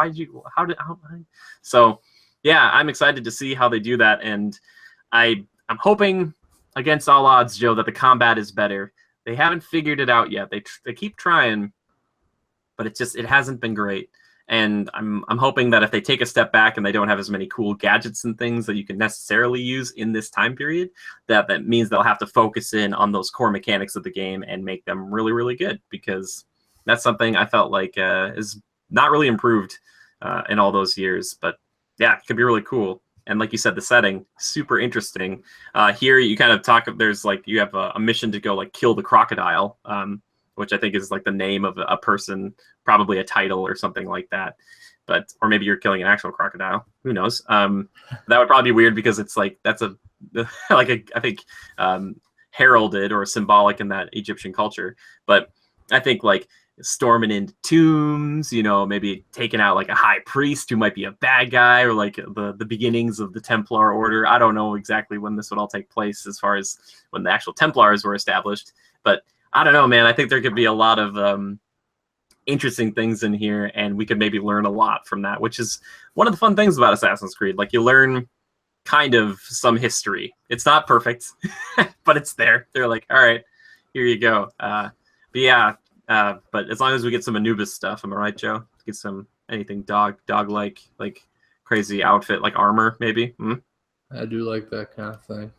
how? So yeah, I'm excited to see how they do that, and I'm hoping against all odds, Joe, that the combat is better. They haven't figured it out yet. They keep trying, but it hasn't been great. And I'm hoping that if they take a step back and they don't have as many cool gadgets and things that you can necessarily use in this time period, that means they'll have to focus in on those core mechanics of the game and make them really, really good, because that's something I felt like is not really improved in all those years. But yeah, it could be really cool. And like you said, the setting, super interesting. Here you kind of there's like, you have a mission to go like kill the crocodile, which I think is like the name of a person, probably a title or something like that. Or maybe you're killing an actual crocodile. Who knows? That would probably be weird, because it's like, that's I think heralded or symbolic in that Egyptian culture. But I think like storming into tombs, maybe taking out like a high priest who might be a bad guy, or like the beginnings of the Templar order. I don't know exactly when this would all take place, as far as when the actual Templars were established, but I don't know, man. I think there could be a lot of interesting things in here, and we could maybe learn a lot from that, which is one of the fun things about Assassin's Creed. Like, you learn kind of some history. It's not perfect, but it's there. They're like, all right, here you go. But yeah, but as long as we get some Anubis stuff, am I right, Joe? Get some anything dog-like, like crazy outfit, like armor, maybe. I do like that kind of thing.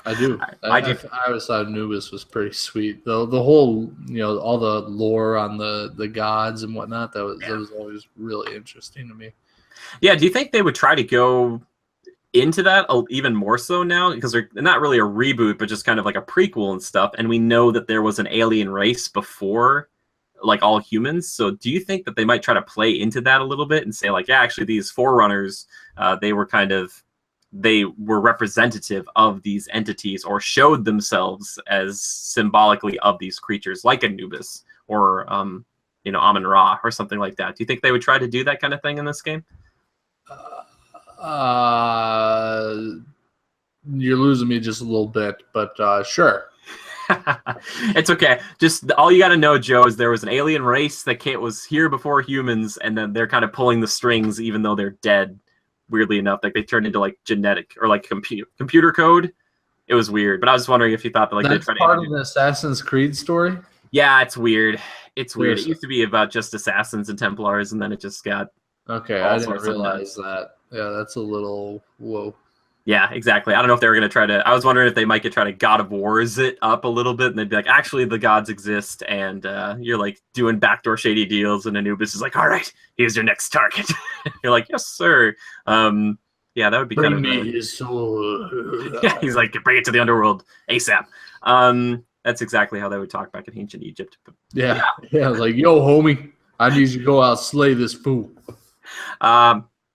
I do. I do. I always thought Anubis was pretty sweet. The whole, all the lore on the gods and whatnot, that was always really interesting to me. Yeah, do you think they would try to go into that even more so now? Because they're not really a reboot, but just kind of like a prequel and stuff. And we know that there was an alien race before, like all humans. So do you think that they might try to play into that a little bit and say like, yeah, actually these Forerunners, they were representative of these entities, or showed themselves as symbolically of these creatures, like Anubis or Amun-Ra or something like that? Do you think they would try to do that kind of thing in this game? You're losing me just a little bit, but sure. It's okay. Just all you got to know, Joe, is there was an alien race that was here before humans, and then they're kind of pulling the strings, even though they're dead. Weirdly enough, like they turned into like genetic or like computer code. It was weird, but I was just wondering if you thought that like that's part of the Assassin's Creed story. Yeah, it's weird. It's weird. It used to be about just assassins and Templars, and then it just got okay. I didn't realize that. Yeah, that's a little whoa. Yeah, exactly. I don't know if they were going to try to... I was wondering if they might try to God of Wars it up a little bit, and they'd be like, actually, the gods exist, and you're, like, doing backdoor shady deals, and Anubis is like, all right, here's your next target. You're like, yes, sir. Yeah, that would be bring kind of... me his soul. Yeah, he's like, bring it to the underworld ASAP. That's exactly how they would talk back in ancient Egypt. But, yeah, like, yo, homie, I need you to go out and slay this fool.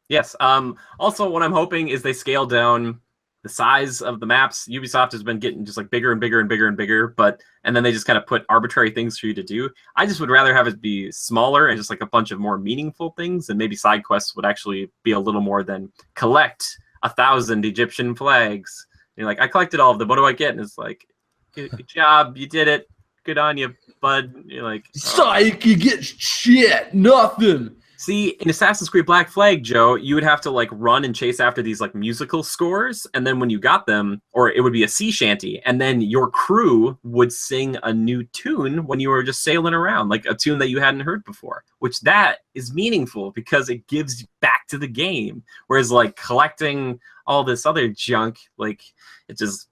Yes. Also, what I'm hoping is they scale down the size of the maps. Ubisoft has been getting just like bigger and bigger and bigger and bigger, and then they just kind of put arbitrary things for you to do. I just would rather have it be smaller and just like a bunch of more meaningful things, and maybe side quests would actually be a little more than collect 1,000 Egyptian flags. And you're like, I collected all of them. What do I get? And it's like, good job, you did it. Good on you, bud. And you're like, Psych, you get shit, nothing. See, in Assassin's Creed Black Flag, Joe, you would have to like run and chase after these like musical scores, and then when you got them, or it would be a sea shanty, and then your crew would sing a new tune when you were just sailing around, like a tune that you hadn't heard before, which that is meaningful because it gives you back to the game. Whereas like collecting all this other junk, like it's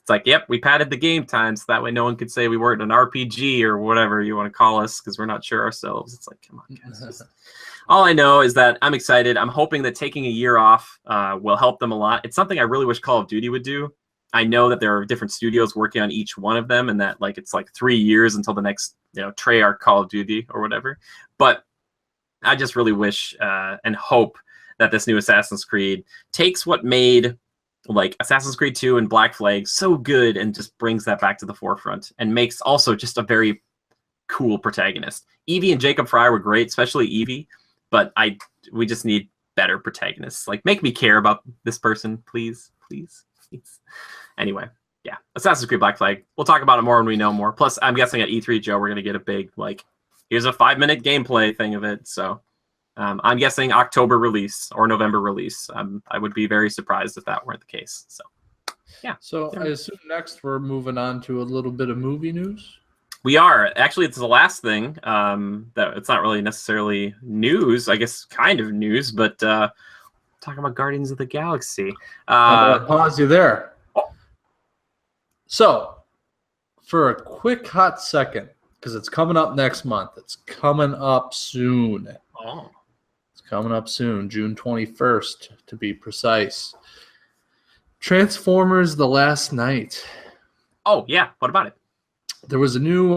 like, yep, we padded the game time so that way no one could say we weren't an RPG or whatever you want to call us because we're not sure ourselves. It's like, come on, guys. All I know is that I'm excited. I'm hoping that taking a year off will help them a lot. It's something I really wish Call of Duty would do. I know that there are different studios working on each one of them and that like it's like 3 years until the next, Treyarch Call of Duty or whatever. But I just really wish and hope that this new Assassin's Creed takes what made like Assassin's Creed 2 and Black Flag so good and just brings that back to the forefront and makes also just a very cool protagonist. Evie and Jacob Fry were great, especially Evie, but we just need better protagonists. Like, make me care about this person, please, please, please. Anyway, yeah, Assassin's Creed Black Flag. We'll talk about it more when we know more. Plus, I'm guessing at E3, Joe, we're going to get a big, like, here's a 5-minute gameplay thing of it, so... I'm guessing October release or November release. I would be very surprised if that weren't the case. So, yeah. So I assume next we're moving on to a little bit of movie news. We are. Actually, it's the last thing. That it's not really necessarily news. I guess kind of news, but talking about Guardians of the Galaxy. I'm gonna pause you there. So, for a quick hot second, because it's coming up next month. It's coming up soon. Oh. Coming up soon, June 21st, to be precise. Transformers: The Last Night. Oh, yeah. What about it? There was a new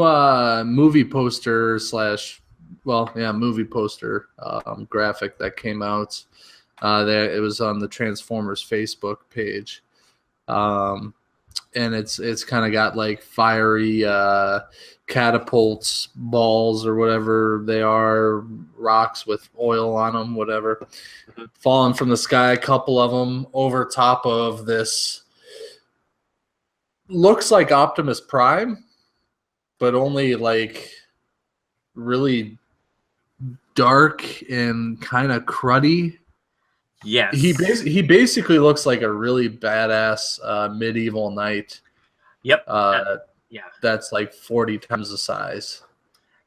movie poster movie poster graphic that came out. It was on the Transformers Facebook page. And it's kind of got like fiery catapults, balls or whatever they are, rocks with oil on them, whatever, falling from the sky, a couple of them over top of this. Looks like Optimus Prime, but only like really dark and kind of cruddy. Yes. He basically looks like a really badass medieval knight. Yep. Yeah. That's like 40 times the size.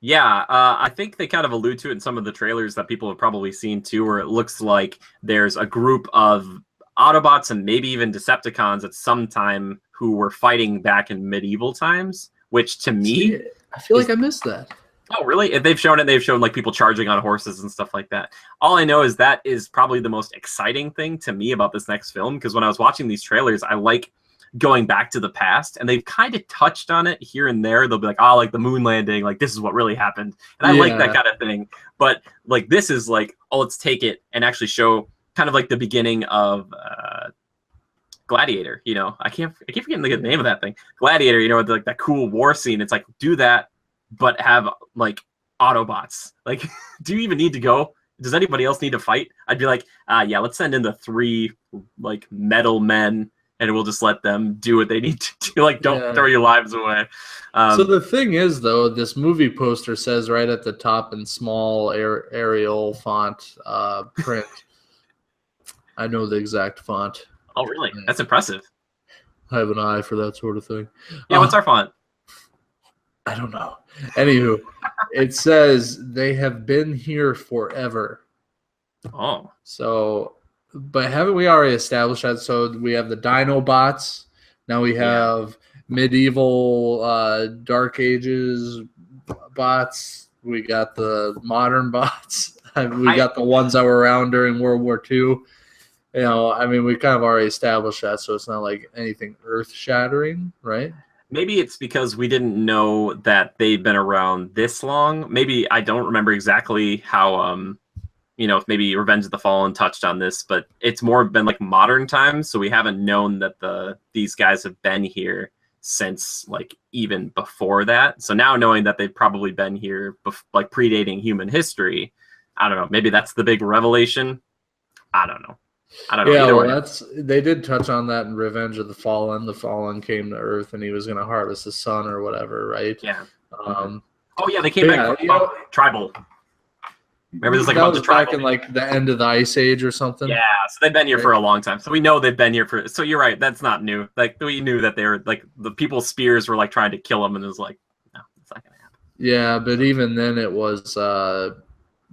Yeah, I think they kind of allude to it in some of the trailers that people have probably seen too, where it looks like there's a group of Autobots and maybe even Decepticons at some time who were fighting back in medieval times, which to me... I feel like I missed that. Oh, really? If they've shown it, they've shown like people charging on horses and stuff like that. All I know is that is probably the most exciting thing to me about this next film, because when I was watching these trailers, I like going back to the past, and they've kind of touched on it here and there. They'll be like, oh, like the moon landing, like this is what really happened. And I like that kind of thing. But like this is like, oh, let's take it and actually show kind of like the beginning of Gladiator, I keep forgetting the name of that thing. Gladiator, like that cool war scene. It's like, do that, but have like Autobots. Like, do you even need to go? Does anybody else need to fight? I'd be like, yeah, let's send in the 3 like metal men, and we'll just let them do what they need to do. Like, don't throw your lives away. So the thing is, though, this movie poster says right at the top in small Arial font print. I know the exact font. Oh, really? That's impressive. I have an eye for that sort of thing. Yeah, what's our font? I don't know. Anywho, it says they have been here forever. Oh. So, but haven't we already established that? So we have the Dinobots. Now we have medieval Dark Ages bots. We got the modern bots. We got the ones that were around during World War II. We kind of already established that, so it's not like anything earth-shattering, right? Maybe it's because we didn't know that they'd been around this long. Maybe I don't remember exactly how, if maybe Revenge of the Fallen touched on this, but it's more been like modern times, so we haven't known that these guys have been here since like even before that. So now knowing that they've probably been here like predating human history, I don't know. Maybe that's the big revelation. I don't know. Yeah, well, they did touch on that in Revenge of the Fallen. The Fallen came to Earth, and he was going to harvest the sun or whatever, right? Yeah. They came back from tribal. Remember, there's like a that bunch was of tribal. back in like the end of the Ice Age or something. Yeah, so they've been here Right. for a long time. So we know they've been here for. So you're right. That's not new. Like we knew that they were like the people's spears were like trying to kill them, and it was like, no, it's not gonna happen. Yeah, but even then it was the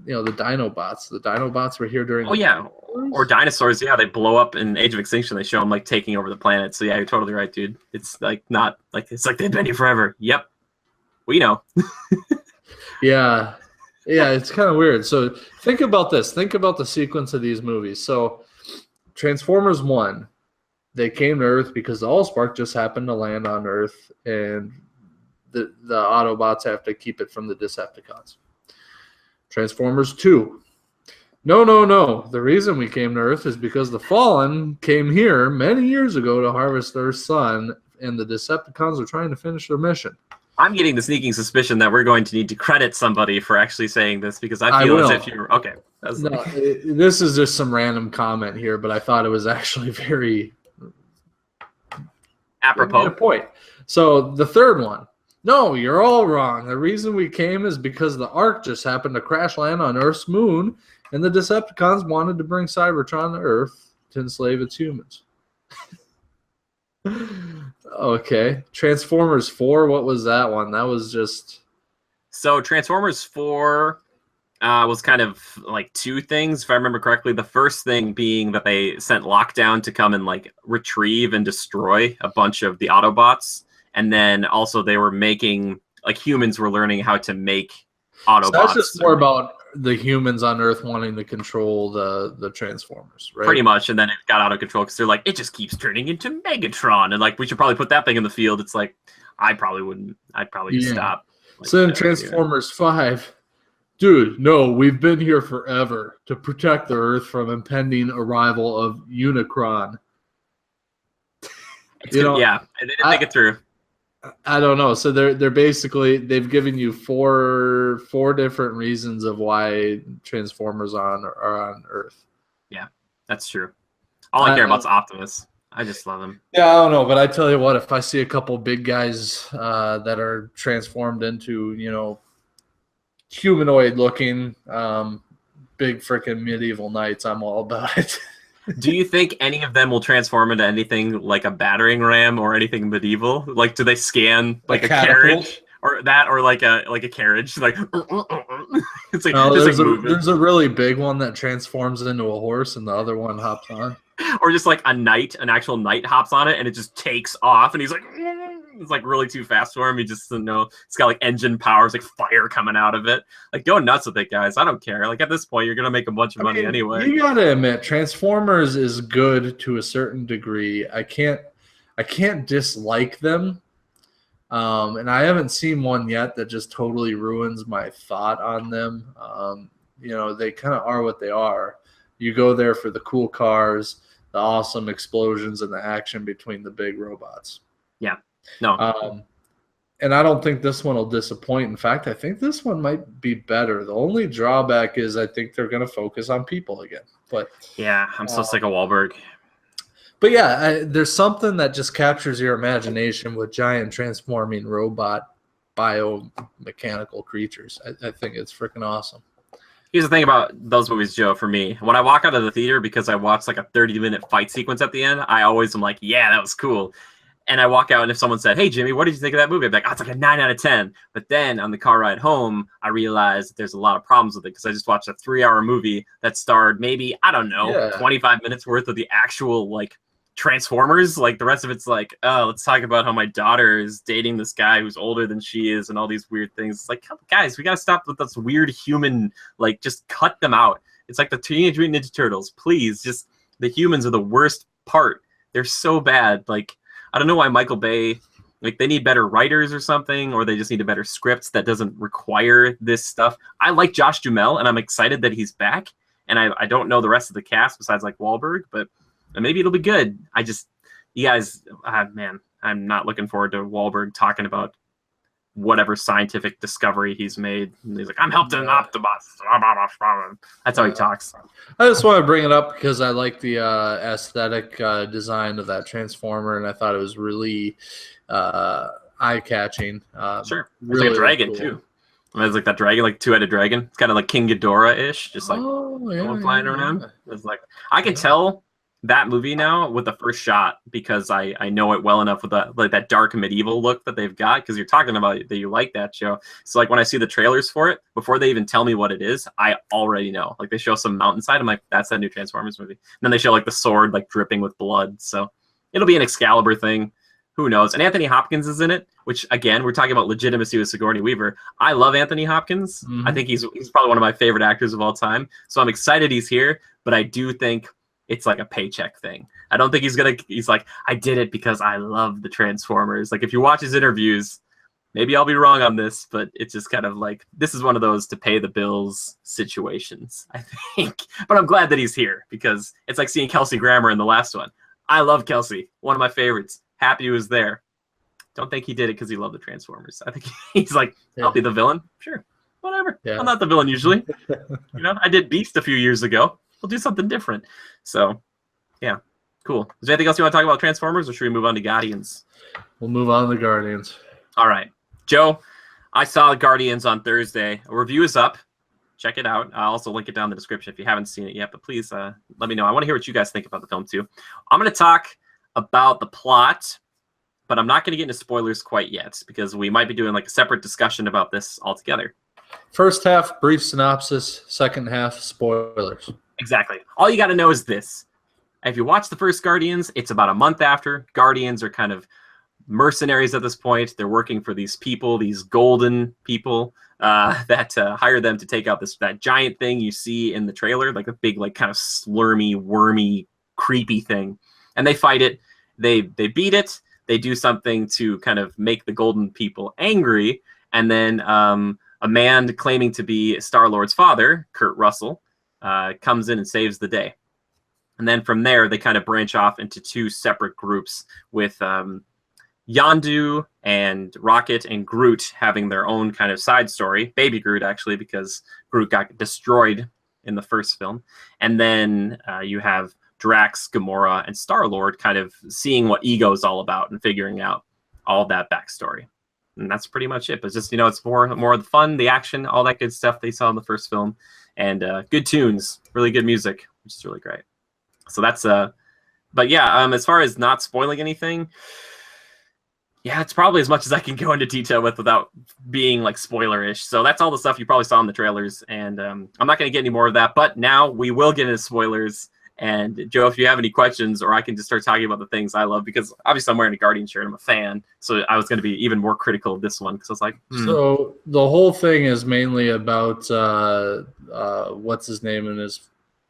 Dinobots. The Dinobots were here during. Oh yeah, or dinosaurs. Yeah, they blow up in Age of Extinction. They show them like taking over the planet. So yeah, you're totally right, dude. It's like not like it's like they've been here forever. Yep, we know. Yeah. Yeah, it's kind of weird. So think about this. Think about the sequence of these movies. So Transformers 1, they came to Earth because the Allspark just happened to land on Earth, and the Autobots have to keep it from the Decepticons. Transformers 2. No. The reason we came to Earth is because the Fallen came here many years ago to harvest Earth's sun, and the Decepticons are trying to finish their mission. I'm getting the sneaking suspicion that we're going to need to credit somebody for actually saying this because I feel as if you're okay. No, this is just some random comment here, but I thought it was actually very apropos. Point. So the third one. No, you're all wrong. The reason we came is because the Ark just happened to crash land on Earth's moon, and the Decepticons wanted to bring Cybertron to Earth to enslave its humans. Okay. Transformers 4, what was that one? That was just... So Transformers 4 was kind of like two things, if I remember correctly. The first thing being that they sent Lockdown to come and like retrieve and destroy a bunch of the Autobots. And then also they were making, like humans were learning how to make Autobots. So that's just more about the humans on Earth wanting to control the Transformers, right? Pretty much, and then it got out of control because they're like, it just keeps turning into Megatron, and like we should probably put that thing in the field. It's like, I probably wouldn't. I'd probably just stop. Like, so in Transformers 5, dude, no, we've been here forever to protect the Earth from impending arrival of Unicron. Yeah, and they didn't think it through. I don't know. So they're basically, they've given you four different reasons of why Transformers are on Earth. Yeah, that's true. All I care about is Optimus. I just love him. Yeah, I don't know, but I tell you what, if I see a couple big guys that are transformed into, humanoid looking, big freaking medieval knights, I'm all about it. Do you think any of them will transform into anything like a battering ram or anything medieval? Like, do they scan like a carriage or that, or like a carriage? Like, it's like, there's a really big one that transforms into a horse, and the other one hops on. Or just like an actual knight hops on it, and it just takes off, and he's like, it's like really too fast for him. He just doesn't know. It's got like engine powers, like fire coming out of it. Like, go nuts with it, guys. I don't care. Like, at this point, you're gonna make a bunch of money anyway. You gotta admit, Transformers is good to a certain degree. I can't dislike them, and I haven't seen one yet that just totally ruins my thought on them. They kind of are what they are. You go there for the cool cars, the awesome explosions, and the action between the big robots. Yeah. No. And I don't think this one will disappoint. In fact, I think this one might be better. The only drawback is I think they're going to focus on people again. But yeah, I'm so sick of Wahlberg. But yeah, there's something that just captures your imagination with giant transforming robot biomechanical creatures. I think it's freaking awesome. Here's the thing about those movies, Joe, for me. When I walk out of the theater, because I watched like a 30-minute fight sequence at the end, I always am like, yeah, that was cool. And I walk out, and if someone said, hey, Jimmy, what did you think of that movie? I'd be like, oh, it's like a 9 out of 10. But then on the car ride home, I realized that there's a lot of problems with it because I just watched a 3-hour movie that starred maybe, 25 minutes worth of the actual, like, Transformers. Like, the rest of it's like, oh, let's talk about how my daughter is dating this guy who's older than she is and all these weird things. It's like, guys, we got to stop with this weird human, like, just cut them out. It's like the Teenage Mutant Ninja Turtles. Please, just, the humans are the worst part. They're so bad. Like, I don't know why Michael Bay, like, they need better writers or something, or they just need a better script that doesn't require this stuff. I like Josh Duhamel, and I'm excited that he's back. And I don't know the rest of the cast besides, like, Wahlberg, but maybe it'll be good. You guys, man, I'm not looking forward to Wahlberg talking about whatever scientific discovery he's made. And he's like, I'm helping Optimus. That's how he talks. I just want to bring it up because I like the aesthetic design of that Transformer, and I thought it was really eye-catching. Sure. It's really like a dragon, cool. too. It's like that dragon, like two-headed dragon. It's kind of like King Ghidorah-ish, just like going flying around. Yeah. It's like I can tell that movie now with the first shot because I know it well enough with that dark medieval look that they've got, because you're talking about that you like that show. So like when I see the trailers for it, before they even tell me what it is, I already know. Like they show some mountainside, I'm like, that's that new Transformers movie. And then they show like the sword like dripping with blood. So it'll be an Excalibur thing. Who knows? And Anthony Hopkins is in it, which again, we're talking about legitimacy with Sigourney Weaver. I love Anthony Hopkins. I think he's probably one of my favorite actors of all time. So I'm excited he's here, but I do think it's like a paycheck thing. I don't think he's like, I did it because I love the Transformers. Like if you watch his interviews, maybe I'll be wrong on this, but it's just kind of like, this is one of those to pay the bills situations, I think. But I'm glad that he's here because it's like seeing Kelsey Grammer in the last one. I love Kelsey, one of my favorites. Happy he was there. Don't think he did it because he loved the Transformers. I think he's like, I'll be the villain. Sure, whatever. Yeah. I'm not the villain usually. I did Beast a few years ago. We'll do something different. So, yeah, cool. Is there anything else you want to talk about Transformers, or should we move on to Guardians? We'll move on to Guardians. All right. Joe, I saw Guardians on Thursday. A review is up. Check it out. I'll also link it down in the description if you haven't seen it yet, but please let me know. I want to hear what you guys think about the film, too. I'm going to talk about the plot, but I'm not going to get into spoilers quite yet because we might be doing like a separate discussion about this altogether. First half, brief synopsis. Second half, spoilers. Exactly. All you got to know is this. If you watch the first Guardians, it's about a month after. Guardians are kind of mercenaries at this point. They're working for these people, these golden people that hire them to take out that giant thing you see in the trailer, like a big, like kind of slurmy, wormy, creepy thing. And they fight it. They beat it. They do something to kind of make the golden people angry. And then a man claiming to be Star-Lord's father, Kurt Russell, comes in and saves the day. And then from there, they kind of branch off into two separate groups with Yondu and Rocket and Groot having their own kind of side story. Baby Groot, actually, because Groot got destroyed in the first film. And then you have Drax, Gamora, and Star-Lord kind of seeing what Ego is all about and figuring out all of that backstory. And that's pretty much it. But it's just, it's more of the fun, the action, all that good stuff they saw in the first film. And good tunes, really good music, which is really great. So that's but yeah, as far as not spoiling anything, yeah, it's probably as much as I can go into detail without being like spoiler-ish. So that's all the stuff you probably saw in the trailers, and I'm not going to get any more of that. But now we will get into spoilers. And Joe, if you have any questions, or I can just start talking about the things I love, because obviously I'm wearing a Guardian shirt, I'm a fan, so I was going to be even more critical of this one because I was like, So the whole thing is mainly about what's his name and his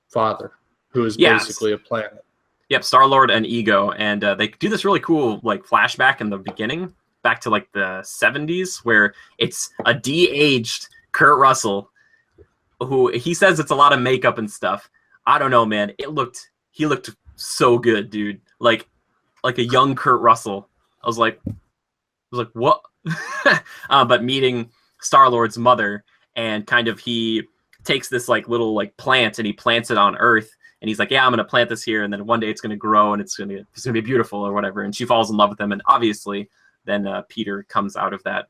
father, who is basically a planet. Yep, Star-Lord and Ego, and they do this really cool like flashback in the beginning, back to like the 70s, where it's a de-aged Kurt Russell, who he says it's a lot of makeup and stuff. I don't know, man. He looked so good, dude. Like a young Kurt Russell. I was like, what? But meeting Star-Lord's mother, and kind of he takes this like little like plant and he plants it on Earth, and he's like, yeah, I'm gonna plant this here, and then one day it's gonna grow and it's gonna be beautiful or whatever. And she falls in love with him, and obviously then Peter comes out of that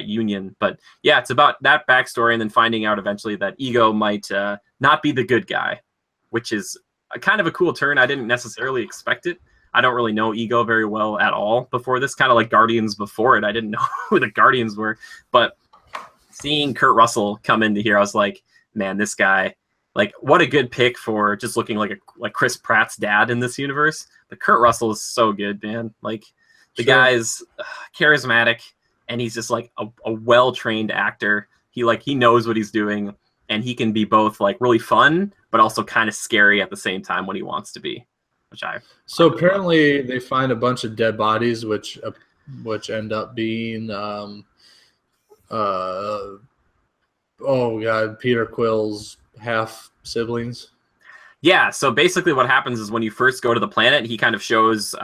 union. But yeah, it's about that backstory, and then finding out eventually that Ego might not be the good guy, which is kind of a cool turn. I didn't necessarily expect it. I don't really know Ego very well at all before this, kind of like Guardians before it. I didn't know who the Guardians were, but seeing Kurt Russell come into here, I was like, man, this guy, like, what a good pick for just looking like Chris Pratt's dad in this universe. But Kurt Russell is so good, man. Like, the guy's charismatic, and he's just like a well-trained actor. He knows what he's doing, and he can be both like really fun, but also kind of scary at the same time when he wants to be, So apparently they find a bunch of dead bodies, which end up being, Peter Quill's half siblings. Yeah. So basically what happens is when you first go to the planet, he kind of shows,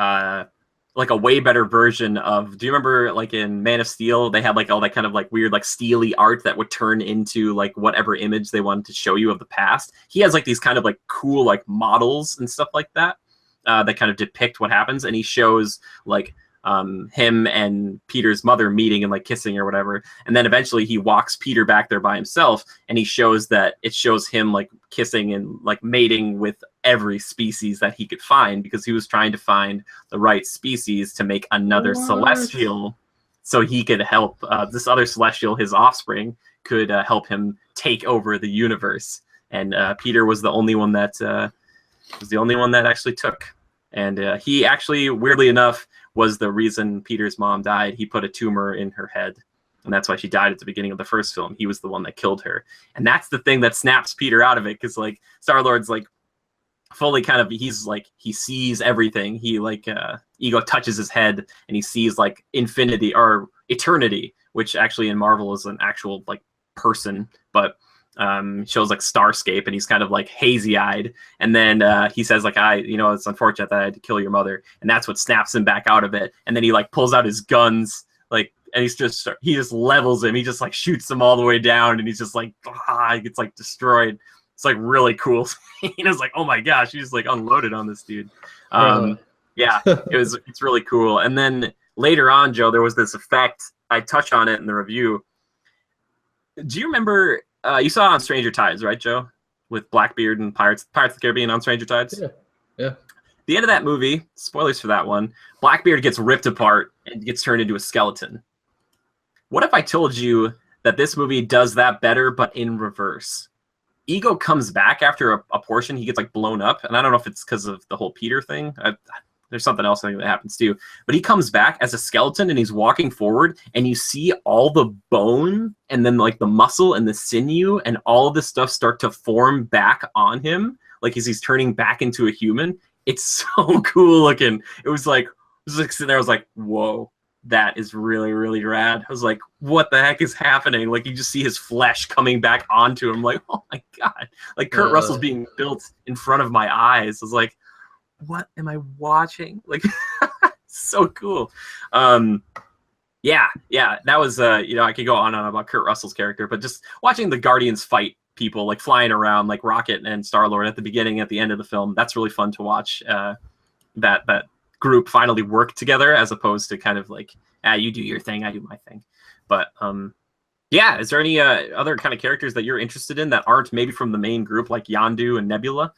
like a way better version of, do you remember like in Man of Steel, they had like all that kind of like weird, like steely art that would turn into like whatever image they wanted to show you of the past. He has like these kind of like cool, like models and stuff like that, that kind of depict what happens. And he shows like him and Peter's mother meeting and like kissing or whatever. And then eventually he walks Peter back there by himself, and he shows that it shows him like kissing and like mating with every species that he could find, because he was trying to find the right species to make another celestial, so he could help this other celestial, his offspring, could help him take over the universe. And Peter was the only one that actually took. And he actually, weirdly enough, was the reason Peter's mom died. He put a tumor in her head, and that's why she died at the beginning of the first film. He was the one that killed her. And that's the thing that snaps Peter out of it, because like Star-Lord's like fully kind of, he's like, he sees everything. He like Ego touches his head and he sees like infinity or eternity, which actually in Marvel is an actual like person, but shows like Starscape, and he's kind of like hazy-eyed. And then he says like, it's unfortunate that I had to kill your mother, and that's what snaps him back out of it. And then he like pulls out his guns, like, and he just levels him. He just like shoots him all the way down, and he's just like, he gets like destroyed. It's like really cool. It's like, oh my gosh, he just like unloaded on this dude. Yeah, it's really cool. And then later on, Joe, there was this effect. I touched on it in the review. Do you remember? You saw it on Stranger Tides, right, Joe? With Blackbeard and Pirates of the Caribbean on Stranger Tides? Yeah. The end of that movie, spoilers for that one, Blackbeard gets ripped apart and gets turned into a skeleton. What if I told you that this movie does that better, but in reverse? Ego comes back after a portion. He gets like blown up, and I don't know if it's because of the whole Peter thing. There's something else I think that happens too. But he comes back as a skeleton, and he's walking forward, and you see all the bone and then like the muscle and the sinew and all of this stuff start to form back on him, like as he's turning back into a human. It's so cool looking. It was like sitting there, I was like, whoa, that is really, really rad. I was like, what the heck is happening? Like you just see his flesh coming back onto him. Like, oh my God. Like Kurt Russell's being built in front of my eyes. I was like, what am I watching? Like, so cool. Yeah, that was, I could go on and on about Kurt Russell's character, but just watching the Guardians fight people, like flying around, like Rocket and Star-Lord at the beginning, at the end of the film, that's really fun to watch. That group finally work together, as opposed to kind of like, you do your thing, I do my thing. But yeah, is there any other kind of characters that you're interested in that aren't maybe from the main group, like Yondu and Nebula?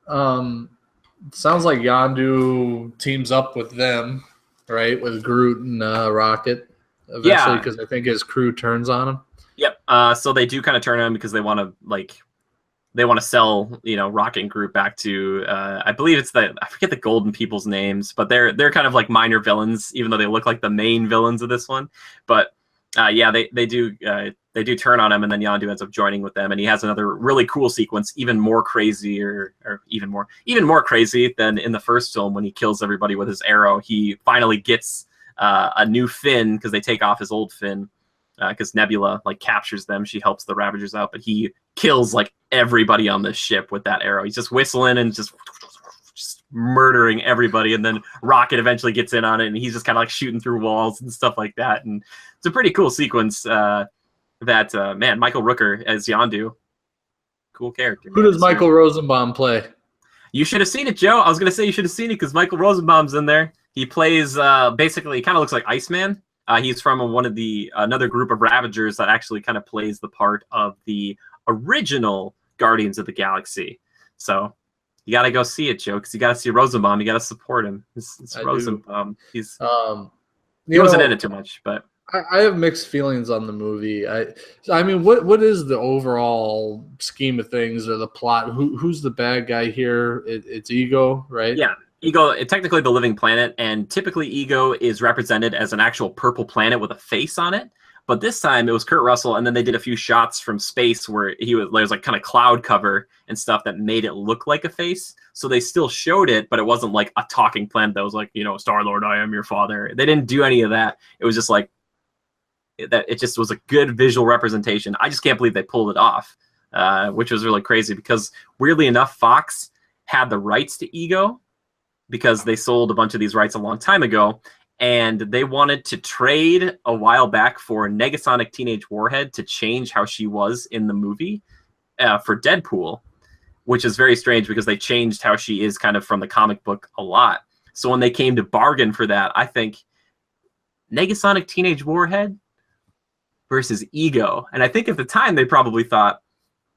Sounds like Yondu teams up with them, right? With Groot and Rocket eventually, because I think his crew turns on him. Yep. So they do kind of turn on him because they want to sell, Rocket and Groot back to I believe it's I forget the Golden People's names, but they're kind of like minor villains, even though they look like the main villains of this one. But they do turn on him, and then Yondu ends up joining with them, and he has another really cool sequence, even more crazy than in the first film when he kills everybody with his arrow. He finally gets a new fin, because they take off his old fin, because Nebula like captures them. She helps the Ravagers out, but he kills like everybody on the ship with that arrow. He's just whistling and just murdering everybody, and then Rocket eventually gets in on it, and he's just kind of like shooting through walls and stuff like that. And it's a pretty cool sequence. Man, Michael Rooker as Yondu, cool character. Who does Michael Rosenbaum play? You should have seen it, Joe. I was gonna say you should have seen it because Michael Rosenbaum's in there. He plays basically, he kind of looks like Iceman. He's from another group of Ravagers that actually kind of plays the part of the original Guardians of the Galaxy. So you got to go see it, Joe, because you got to see Rosenbaum. You got to support him. It's Rosenbaum. He wasn't in it too much, but I have mixed feelings on the movie. I mean, what is the overall scheme of things or the plot? Who's the bad guy here? It's Ego, right? Yeah. Ego, technically the living planet, and typically Ego is represented as an actual purple planet with a face on it. But this time it was Kurt Russell, and then they did a few shots from space where there was like kind of cloud cover and stuff that made it look like a face. So they still showed it, but it wasn't like a talking planet that was like, Star-Lord, I am your father. They didn't do any of that. It was just like that. It just was a good visual representation. I just can't believe they pulled it off, which was really crazy because weirdly enough, Fox had the rights to Ego, because they sold a bunch of these rights a long time ago, and they wanted to trade a while back for Negasonic Teenage Warhead to change how she was in the movie for Deadpool, which is very strange because they changed how she is kind of from the comic book a lot. So when they came to bargain for that, I think Negasonic Teenage Warhead versus Ego. And I think at the time they probably thought,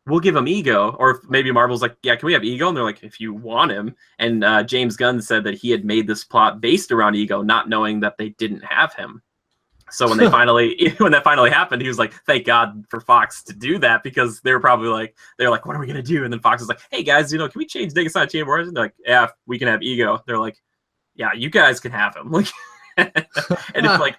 we'll give him Ego. Or maybe Marvel's like, yeah, can we have Ego? And they're like, if you want him. And James Gunn said that he had made this plot based around Ego, not knowing that they didn't have him. So when they finally, when that finally happened, he was like, "Thank God for Fox to do that," because they were probably like, "What are we gonna do?" And then Fox was like, "Hey guys, can we change Negasonic Teenage Warhead?" And they're like, "Yeah, we can have Ego." They're like, "Yeah, you guys can have him." Like, and it's like,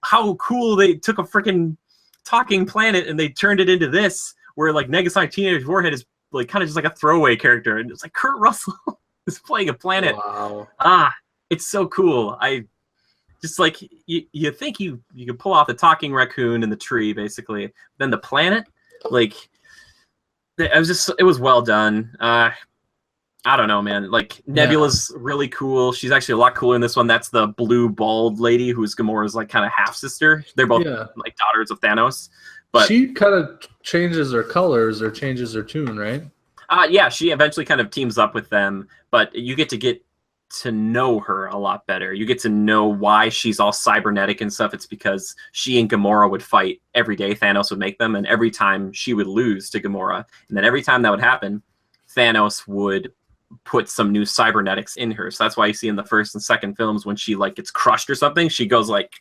how cool they took a freaking talking planet and they turned it into this, where like Negasonic Teenage Warhead is like kind of just like a throwaway character, and it's like Kurt Russell is playing a planet. Wow. It's so cool. Just like you think you could pull off the talking raccoon in the tree, basically. Then the planet, like, it was well done. I don't know, man. Like, Nebula's really cool. She's actually a lot cooler in this one. That's the blue bald lady who's Gamora's like kind of half sister. They're both like daughters of Thanos. But she kind of changes her colors or changes her tune, right? Yeah, she eventually kind of teams up with them, but you get to know her a lot better. You get to know why she's all cybernetic and stuff. It's because she and Gamora would fight every day. Thanos would make them, and every time she would lose to Gamora. And then every time that would happen, Thanos would put some new cybernetics in her. So that's why you see in the first and second films when she like gets crushed or something, she goes like,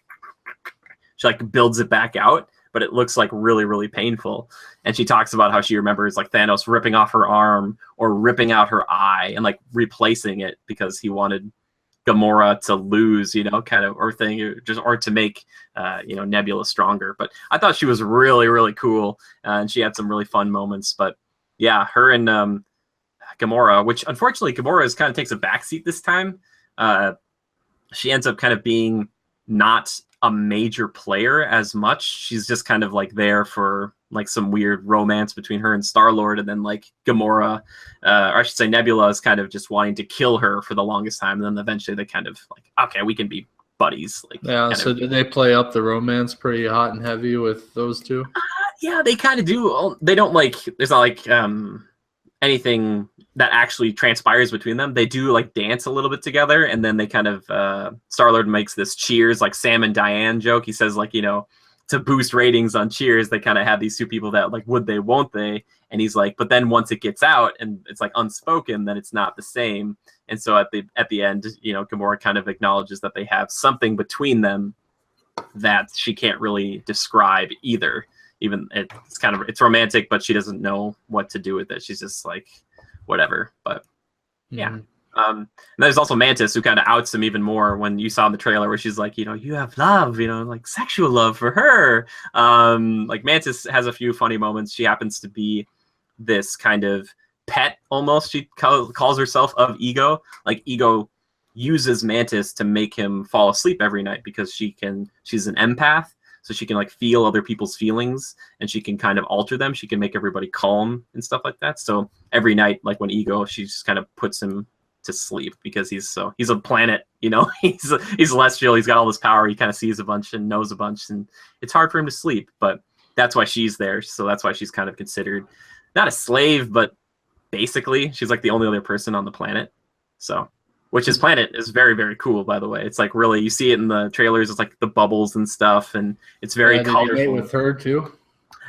she like builds it back out, but it looks like really, really painful. And she talks about how she remembers like Thanos ripping off her arm or ripping out her eye and like replacing it because he wanted Gamora to lose, kind of, or to make, Nebula stronger. But I thought she was really, really cool. And she had some really fun moments. But yeah, her and Gamora, which unfortunately Gamora kind of takes a backseat this time. She ends up kind of being not a major player as much. She's just kind of like there for like some weird romance between her and Star-Lord, and then like Gamora, or I should say Nebula, is kind of just wanting to kill her for the longest time, and then eventually they kind of like, okay, we can be buddies. Like, yeah. So did they play up the romance pretty hot and heavy with those two? Yeah, they kind of do. They don't like. There's not like anything that actually transpires between them. They do like dance a little bit together, and then they kind of Star-Lord makes this Cheers like Sam and Diane joke. He says like, to boost ratings on Cheers, they kind of have these two people that like, would they, won't they? And he's like, but then once it gets out and it's like unspoken, then it's not the same. And so at the end, Gamora kind of acknowledges that they have something between them that she can't really describe either. Even it's romantic, but she doesn't know what to do with it. She's just like, whatever. But yeah. And there's also Mantis, who kind of outs him even more when you saw in the trailer where she's like, you have love, like sexual love for her. Like Mantis has a few funny moments. She happens to be this kind of pet almost. She calls herself of Ego. Like Ego uses Mantis to make him fall asleep every night because she's an empath. So she can like feel other people's feelings and she can kind of alter them. She can make everybody calm and stuff like that. So every night, like when Ego, she just kind of puts him to sleep because he's a planet, he's celestial. He's got all this power. He kind of sees a bunch and knows a bunch, and it's hard for him to sleep. But that's why she's there. So that's why she's kind of considered not a slave, but basically she's like the only other person on the planet. So. Which his planet is very, very cool, by the way. It's like really, you see it in the trailers. It's like the bubbles and stuff, and it's very colorful. Did he mate with her too?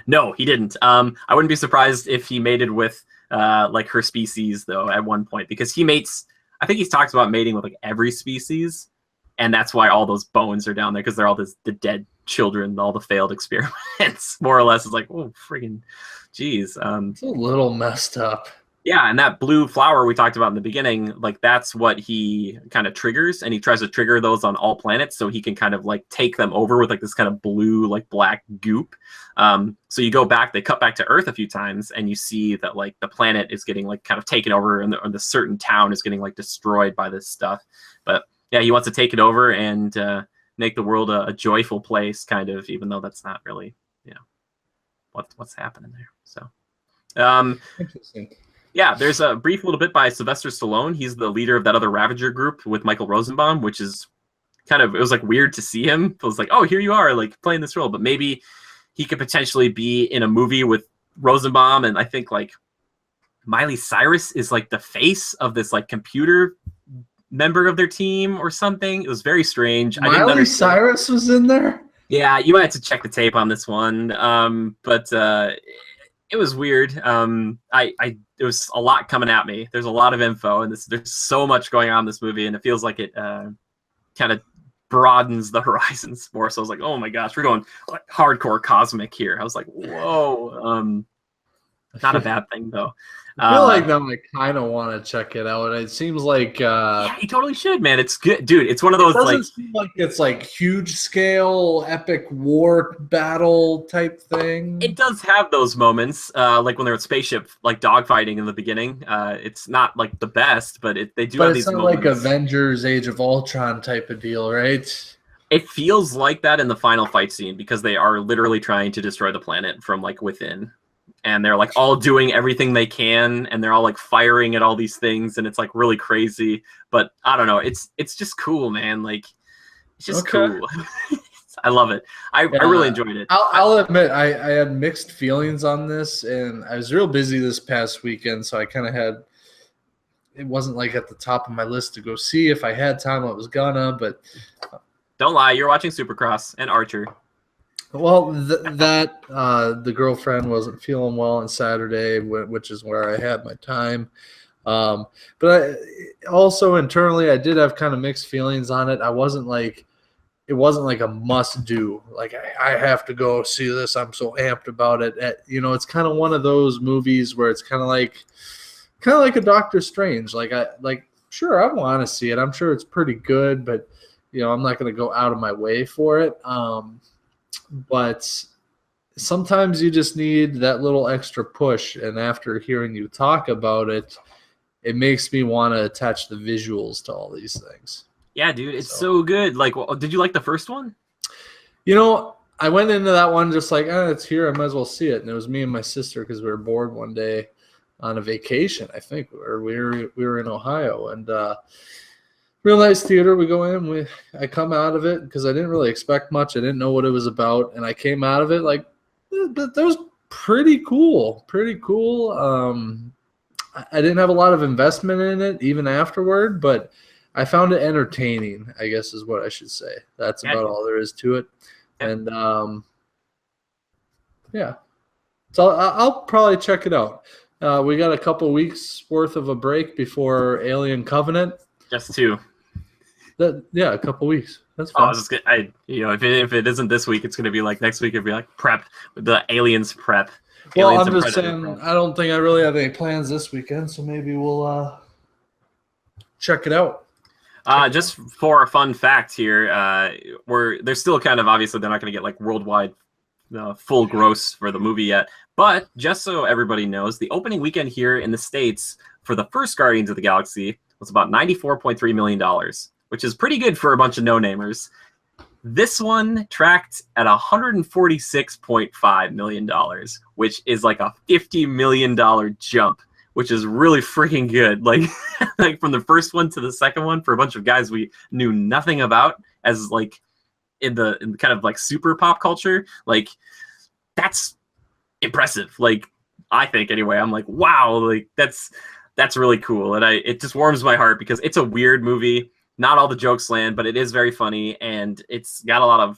No, he didn't. I wouldn't be surprised if he mated with like her species though at one point, because he mates. I think he's talked about mating with like every species, and that's why all those bones are down there, because they're all the dead children, all the failed experiments, more or less. It's like, oh, friggin', geez. It's a little messed up. Yeah, and that blue flower we talked about in the beginning, like that's what he kind of triggers, and he tries to trigger those on all planets so he can kind of like take them over with like this kind of blue, like black goop. So you go back, they cut back to Earth a few times, and you see that like the planet is getting like kind of taken over, and the certain town is getting like destroyed by this stuff. But yeah, he wants to take it over and make the world a joyful place, kind of, even though that's not really, what's happening there. So, Interesting. Yeah, there's a brief little bit by Sylvester Stallone. He's the leader of that other Ravager group with Michael Rosenbaum, which is kind of, it was like weird to see him. It was like, oh, here you are, like playing this role. But maybe he could potentially be in a movie with Rosenbaum, and I think like Miley Cyrus is like the face of this like computer member of their team or something. It was very strange. I didn't Miley understand. Cyrus was in there. Yeah, you might have to check the tape on this one. But it was weird. There was a lot coming at me. There's a lot of info, and there's so much going on in this movie, and it feels like it kind of broadens the horizons more. So I was like, oh my gosh, we're going like hardcore cosmic here. I was like, whoa. Not a bad thing though. I feel like now I kind of want to check it out. It seems like yeah, you totally should, man. It's good, dude. It's one of those it doesn't like seem like it's like huge scale epic war battle type thing. it does have those moments, like when they're at spaceship like dogfighting in the beginning. It's not like the best, but they do But have it's these not moments. like Avengers Age of Ultron type of deal, right? It feels like that in the final fight scene because they are literally trying to destroy the planet from like within. And they're like all doing everything they can, and they're all like firing at all these things, and it's like really crazy. But I don't know, it's just cool, man. Like it's just cool. I love it. I really enjoyed it. I'll admit I had mixed feelings on this, and I was real busy this past weekend, so I kind of had it wasn't like at the top of my list to go see. If I had time, I was gonna, but don't lie, you're watching Supercross and Archer. Well, the girlfriend wasn't feeling well on Saturday, which is where I had my time. But also internally, I did have kind of mixed feelings on it. It wasn't like a must do. Like I have to go see this. I'm so amped about it. It's kind of one of those movies where it's kind of like a Doctor Strange. Sure, I want to see it. I'm sure it's pretty good, but I'm not going to go out of my way for it. But sometimes you just need that little extra push. And after hearing you talk about it, it makes me want to attach the visuals to all these things. Yeah, dude, it's so good. Like, did you like the first one? I went into that one just like, it's here. I might as well see it. And it was me and my sister because we were bored one day on a vacation, I think, or we were in Ohio. And real nice theater. We go in. I come out of it because I didn't really expect much. I didn't know what it was about, and I came out of it like that was pretty cool. Pretty cool. I didn't have a lot of investment in it even afterward, but I found it entertaining, I guess is what I should say. That's about all there is to it. And yeah, so I'll probably check it out. We got a couple weeks worth of a break before Alien Covenant. Just two. A couple weeks. That's fine. I was just gonna, if it isn't this week, it's gonna be like next week. It'd be like prep with the Aliens prep. Well, Aliens I'm just saying, I don't think I really have any plans this weekend, so maybe we'll check it out. Just for a fun fact here, they're still kind of obviously they're not gonna get like worldwide full gross for the movie yet, but just so everybody knows, the opening weekend here in the States for the first Guardians of the Galaxy was about $94.3 million, which is pretty good for a bunch of no-namers. This one tracked at $146.5 million, which is like a $50 million jump, which is really freaking good. Like, like from the first one to the second one for a bunch of guys we knew nothing about as like in kind of like super pop culture. Like, that's impressive. Like, I think anyway, I'm like, wow, like that's really cool. And it just warms my heart because it's a weird movie. Not all the jokes land, but it is very funny, and it's got a lot of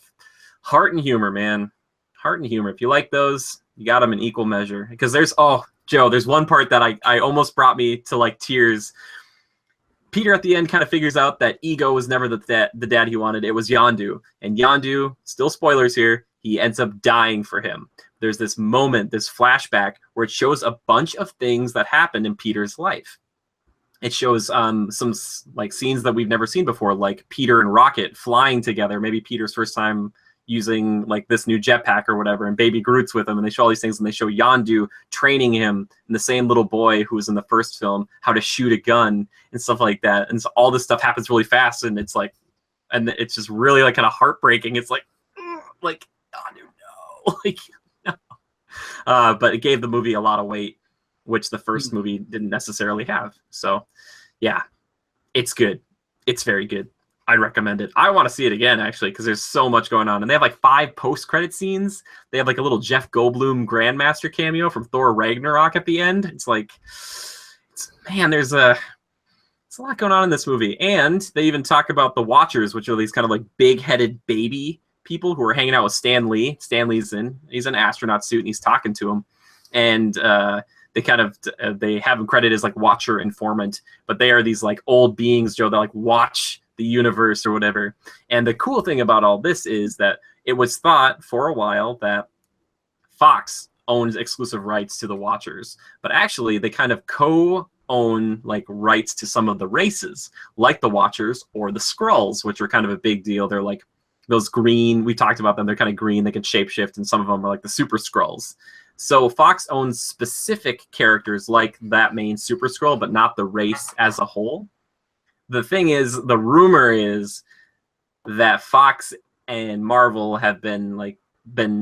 heart and humor, man. Heart and humor. If you like those, you got them in equal measure. Because there's one part that I almost brought me to like tears. Peter at the end kind of figures out that Ego was never the dad he wanted. It was Yondu. And Yondu, still spoilers here, he ends up dying for him. There's this moment, this flashback, where it shows a bunch of things that happened in Peter's life. It shows some like scenes that we've never seen before, like Peter and Rocket flying together. Maybe Peter's first time using like this new jetpack or whatever, and Baby Groot's with him, and they show all these things, and they show Yondu training him and the same little boy who was in the first film how to shoot a gun and stuff like that. And so all this stuff happens really fast, and it's like, and it's just really like kind of heartbreaking. It's like Yondu, no, like no. But it gave the movie a lot of weight, which the first movie didn't necessarily have. So yeah, it's good. It's very good. I recommend it. I want to see it again, actually, because there's so much going on. And they have like 5 post-credit scenes. They have like a little Jeff Goldblum Grandmaster cameo from Thor Ragnarok at the end. It's like, man, there's There's a lot going on in this movie. And they even talk about the Watchers, which are these kind of like big-headed baby people who are hanging out with Stan Lee. Stan Lee's he's an astronaut suit, and he's talking to him. And they kind of they have him credited as like Watcher Informant, but they are these like old beings, Joe, that like watch the universe or whatever. And the cool thing about all this is that it was thought for a while that Fox owns exclusive rights to the Watchers, but actually they kind of co-own like rights to some of the races, like the Watchers or the Skrulls, which are kind of a big deal. They're like those green, we talked about them, they're kind of green, they can shapeshift, and some of them are like the Super Skrulls. So Fox owns specific characters like that main Super Skrull, but not the race as a whole. The thing is, the rumor is that Fox and Marvel have been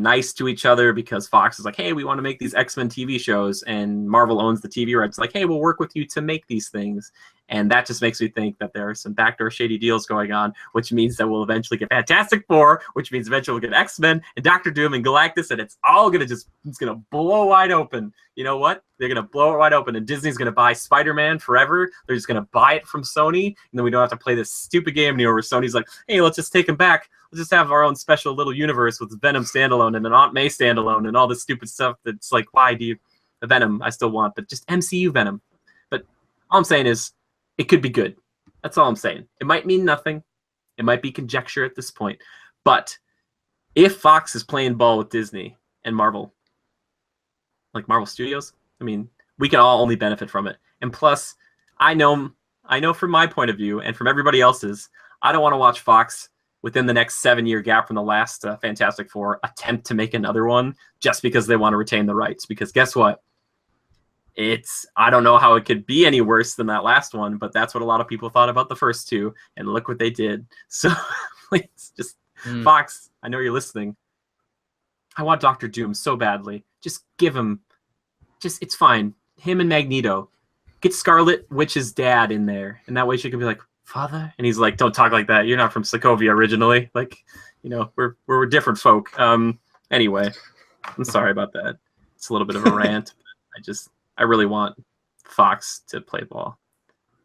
nice to each other because Fox is like, hey, we want to make these X-Men TV shows, and Marvel owns the TV rights, like, hey, we'll work with you to make these things. And that just makes me think that there are some backdoor shady deals going on, which means that we'll eventually get Fantastic Four, which means eventually we'll get X-Men and Doctor Doom and Galactus, and it's all gonna blow wide open. You know what? They're gonna blow it wide open, and Disney's gonna buy Spider-Man forever. They're just gonna buy it from Sony, and then we don't have to play this stupid game anymore where Sony's like, hey, let's just take him back. Let's just have our own special little universe with Venom standalone and an Aunt May standalone and all this stupid stuff that's like, why do you... The Venom I still want, but just MCU Venom. But all I'm saying is, it could be good. That's all I'm saying. It might mean nothing. It might be conjecture at this point. But if Fox is playing ball with Disney and Marvel, like Marvel Studios, I mean, we can all only benefit from it. And plus, I know from my point of view and from everybody else's, I don't want to watch Fox within the next 7-year gap from the last Fantastic Four attempt to make another one just because they want to retain the rights. Because guess what? I don't know how it could be any worse than that last one, but that's what a lot of people thought about the first two, and look what they did. So please, just Fox, I know you're listening. I want Doctor Doom so badly. Just give him, it's fine. Him and Magneto. Get Scarlet Witch's dad in there, and that way she can be like, Father? And he's like, don't talk like that. You're not from Sokovia originally. Like, you know, we're different folk. Anyway, I'm sorry about that. It's a little bit of a rant. I really want Fox to play ball.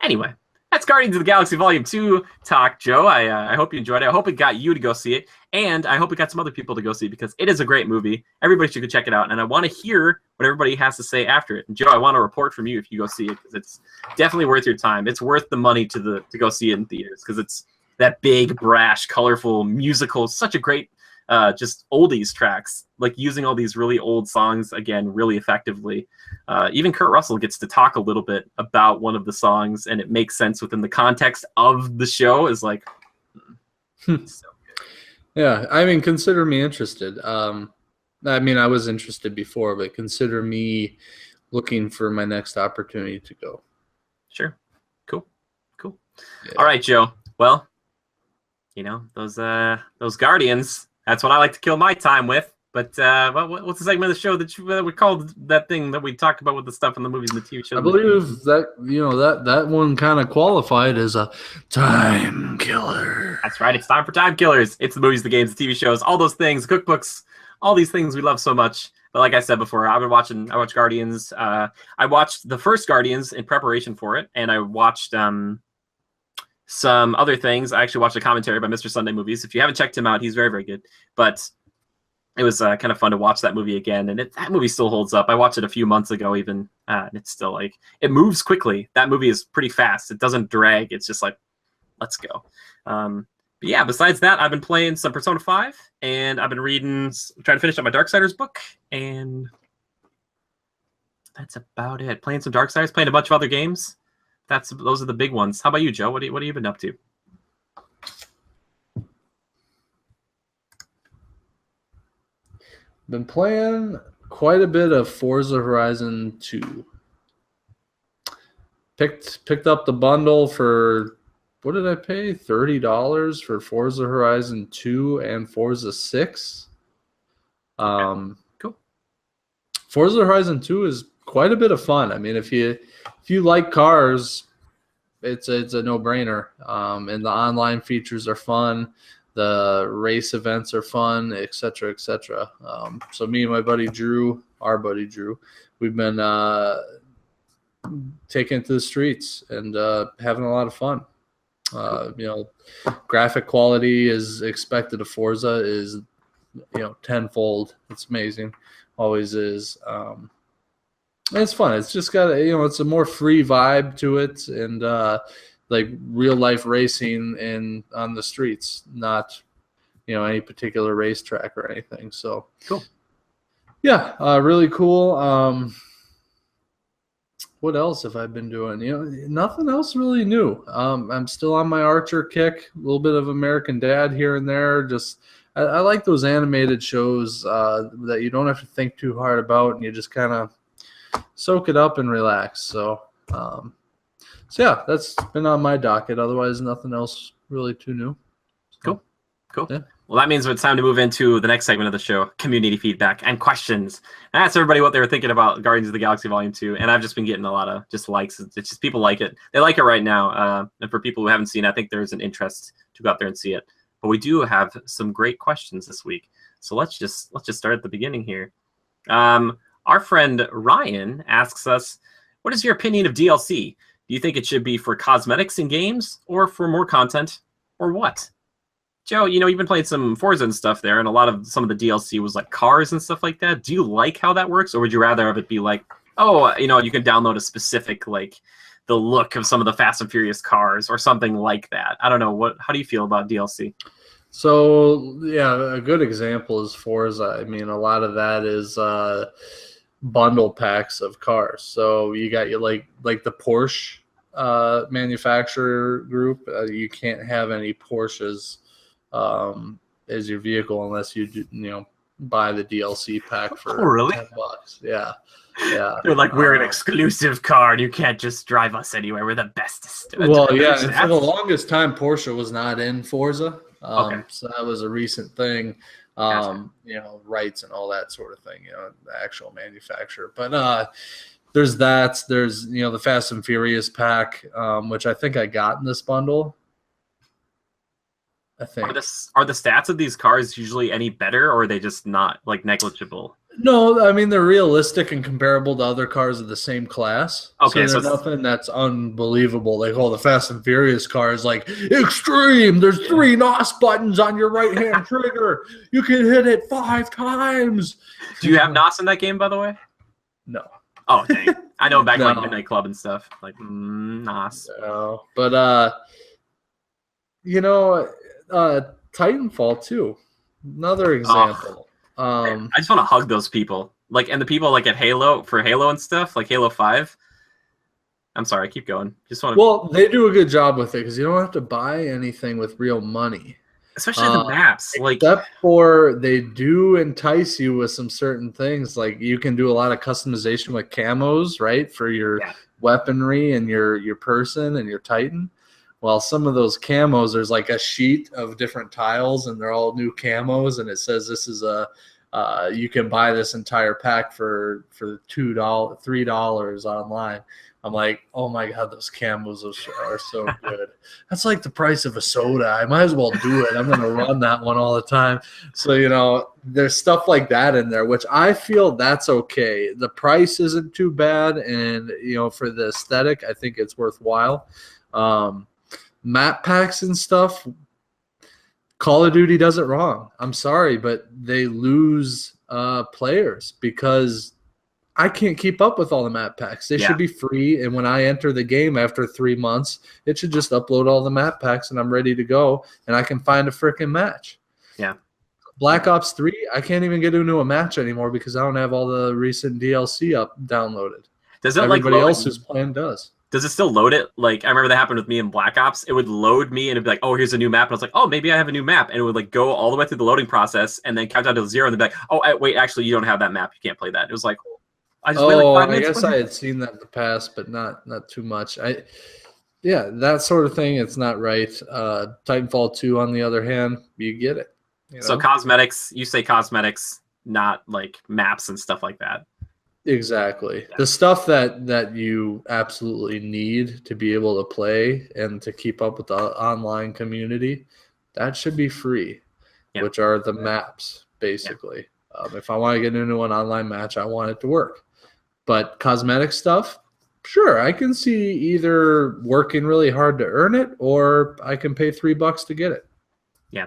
Anyway, that's Guardians of the Galaxy Volume 2 talk, Joe. I hope you enjoyed it. I hope it got you to go see it. And I hope it got some other people to go see it because it is a great movie. Everybody should go check it out. And I want to hear what everybody has to say after it. And Joe, I want a report from you if you go see it because it's definitely worth your time. It's worth the money to go see it in theaters because it's that big, brash, colorful musical. Such a great just oldies tracks, like using all these really old songs again really effectively. Even Kurt Russell gets to talk a little bit about one of the songs, and it makes sense within the context of the show. Is like, so good. Yeah, I mean, consider me interested. I mean, I was interested before, but consider me looking for my next opportunity to go. Sure, cool. Yeah. All right, Joe. Well, you know those Guardians. That's what I like to kill my time with. But what's the segment of the show that we called that thing that we talked about with the stuff in the movies and the TV shows? I believe that one kind of qualified as a time killer. That's right. It's time for Time Killers. It's the movies, the games, the TV shows, all those things, cookbooks, all these things we love so much. But like I said before, I watched Guardians. I watched the first Guardians in preparation for it, and I watched some other things. I actually watched a commentary by Mr. Sunday Movies. If you haven't checked him out, he's very, very good. But it was kind of fun to watch that movie again, and that movie still holds up. I watched it a few months ago even, and it's still like, it moves quickly. That movie is pretty fast. It doesn't drag. It's just like, let's go. But yeah, besides that, I've been playing some Persona 5, and I've been trying to finish up my Darksiders book, and that's about it. Playing some Darksiders, playing a bunch of other games. Those are the big ones. How about you, Joe? What have you been up to? Been playing quite a bit of Forza Horizon 2. Picked up the bundle for, what did I pay? $30 for Forza Horizon 2 and Forza 6. Cool. Forza Horizon 2 is quite a bit of fun. I mean, if you like cars, it's a no-brainer. And the online features are fun. The race events are fun, etc., etc. So me and my buddy Drew, we've been taking it to the streets and having a lot of fun. Graphic quality is expected of Forza is, tenfold. It's amazing, always is. It's fun. It's just got it's a more free vibe to it, and like real life racing and on the streets, not any particular racetrack or anything. So cool. Yeah, really cool. What else have I been doing? Nothing else really new. I'm still on my Archer kick, a little bit of American Dad here and there. Just I like those animated shows that you don't have to think too hard about, and you just kind of soak it up and relax. So yeah, that's been on my docket. Otherwise, nothing else really too new. So, cool. Yeah. Well, that means it's time to move into the next segment of the show, community feedback and questions. And ask everybody what they were thinking about Guardians of the Galaxy Volume 2. And I've just been getting a lot of just likes. It's just people like it. They like it right now. And for people who haven't seen it, I think there's an interest to go out there and see it. But we do have some great questions this week. So let's just start at the beginning here. Our friend Ryan asks us, what is your opinion of DLC? Do you think it should be for cosmetics in games or for more content or what? Joe, you've been playing some Forza and stuff there, and some of the DLC was like cars and stuff like that. Do you like how that works, or would you rather have it be like, you can download a specific, like, the look of some of the Fast and Furious cars or something like that? I don't know. How do you feel about DLC? So, yeah, a good example is Forza. I mean, a lot of that is bundle packs of cars. So you got like the Porsche manufacturer group. You can't have any Porsches as your vehicle unless you buy the DLC pack for really? $10. Yeah. They're like, we're an exclusive car and you can't just drive us anywhere. We're the bestest. Well, yeah, and for the longest time Porsche was not in Forza. Okay. So that was a recent thing. Gotcha. Rights and all that sort of thing, the actual manufacturer. But there's that. There's the Fast and Furious pack, which I think I got in this bundle. I think. Are the stats of these cars usually any better, or are they just not like negligible? No, I mean they're realistic and comparable to other cars of the same class. Okay, so there's nothing that's unbelievable. Like, the Fast and Furious car is like extreme. There's 3 NOS buttons on your right hand trigger. You can hit it 5 times. Do you have NOS in that game, by the way? No. Oh, dang. I know back in like Midnight Club and stuff. Like NOS. No, but Titanfall 2, another example. I just want to hug those people, and the people like at Halo and stuff, like Halo 5. I'm sorry, keep going. Well, they do a good job with it because you don't have to buy anything with real money, especially the maps. Except for they do entice you with some certain things, like you can do a lot of customization with camos, right, for your weaponry and your person and your Titan. Well, some of those camos, there's like a sheet of different tiles, and they're all new camos, and it says this is you can buy this entire pack for $3 online. I'm like, oh my god, those camos are so good. That's like the price of a soda. I might as well do it. I'm gonna run that one all the time. So there's stuff like that in there, which I feel that's okay. The price isn't too bad, and for the aesthetic, I think it's worthwhile. Map packs and stuff, Call of Duty does it wrong. I'm sorry, but they lose players because I can't keep up with all the map packs. They should be free, and when I enter the game after 3 months, it should just upload all the map packs, and I'm ready to go, and I can find a freaking match. Yeah. Black Ops 3, I can't even get into a match anymore because I don't have all the recent DLC downloaded. Does it Everybody else who's playing does. Does it still load it? Like, I remember that happened with me in Black Ops. It would load me, and it'd be like, oh, here's a new map. And I was like, oh, maybe I have a new map. And it would, go all the way through the loading process and then count down to 0. And they'd be like, oh, wait, actually, you don't have that map. You can't play that. It was like, I just waited 5 minutes. I guess I had seen that in the past, but not too much. That sort of thing, it's not right. Titanfall 2, on the other hand, you get it. So cosmetics, you say cosmetics, not like maps and stuff like that. Exactly. The stuff that you absolutely need to be able to play and to keep up with the online community, that should be free, which are the maps, basically. If I want to get into an online match, I want it to work. But cosmetic stuff, Sure, I can see either working really hard to earn it, or I can pay $3 to get it. Yeah.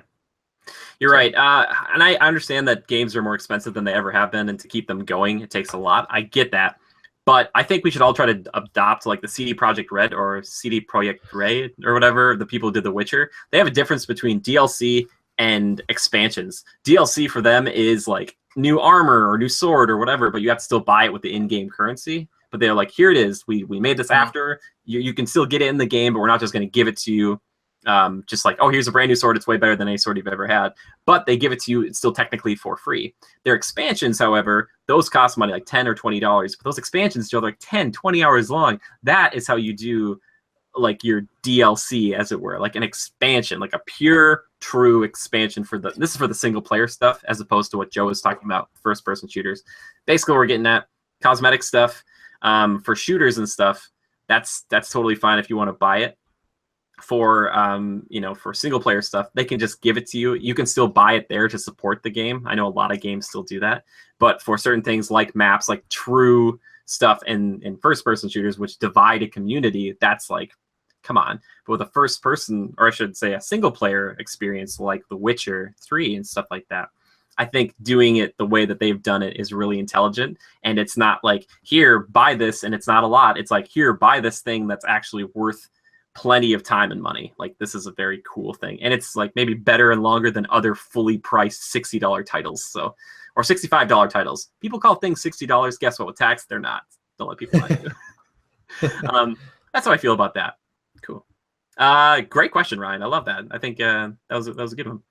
You're right. And I understand that games are more expensive than they ever have been, and to keep them going, it takes a lot. I get that. But I think we should all try to adopt like the CD Projekt Red or CD Projekt Red or whatever, the people who did The Witcher. They have a difference between DLC and expansions. DLC for them is like new armor or new sword or whatever, but you have to still buy it with the in-game currency. But they're like, here it is. We made this after. You can still get it in the game, but we're not just going to give it to you. Just like, oh, here's a brand new sword. It's way better than any sword you've ever had. But they give it to you. It's still technically for free. Their expansions, however, those cost money, like $10 or $20. But those expansions, Joe, they're like 10, 20 hours long. That is how you do like your DLC, as it were, like an expansion, like a pure, true expansion for this is for the single player stuff, as opposed to what Joe was talking about, first person shooters. Basically, we're getting at cosmetic stuff for shooters and stuff. That's totally fine if you want to buy it. For for single player stuff, they can just give it to you. You can still buy it there to support the game. I know a lot of games still do that, but for certain things like maps, like true stuff in first person shooters, which divide a community, that's like, come on. But with a first person, or I should say a single player experience like The Witcher 3 and stuff like that, I think doing it the way that they've done it is really intelligent. And it's not like, here, buy this, and it's not a lot. It's like, here, buy this thing that's actually worth plenty of time and money. Like, this is a very cool thing, and it's like maybe better and longer than other fully priced $60 titles, so, or $65 titles. People call things $60. Guess what? With tax, they're not. Don't let people lie to you. That's how I feel about that. Cool. Great question, Ryan. I love that. I think that was a good one.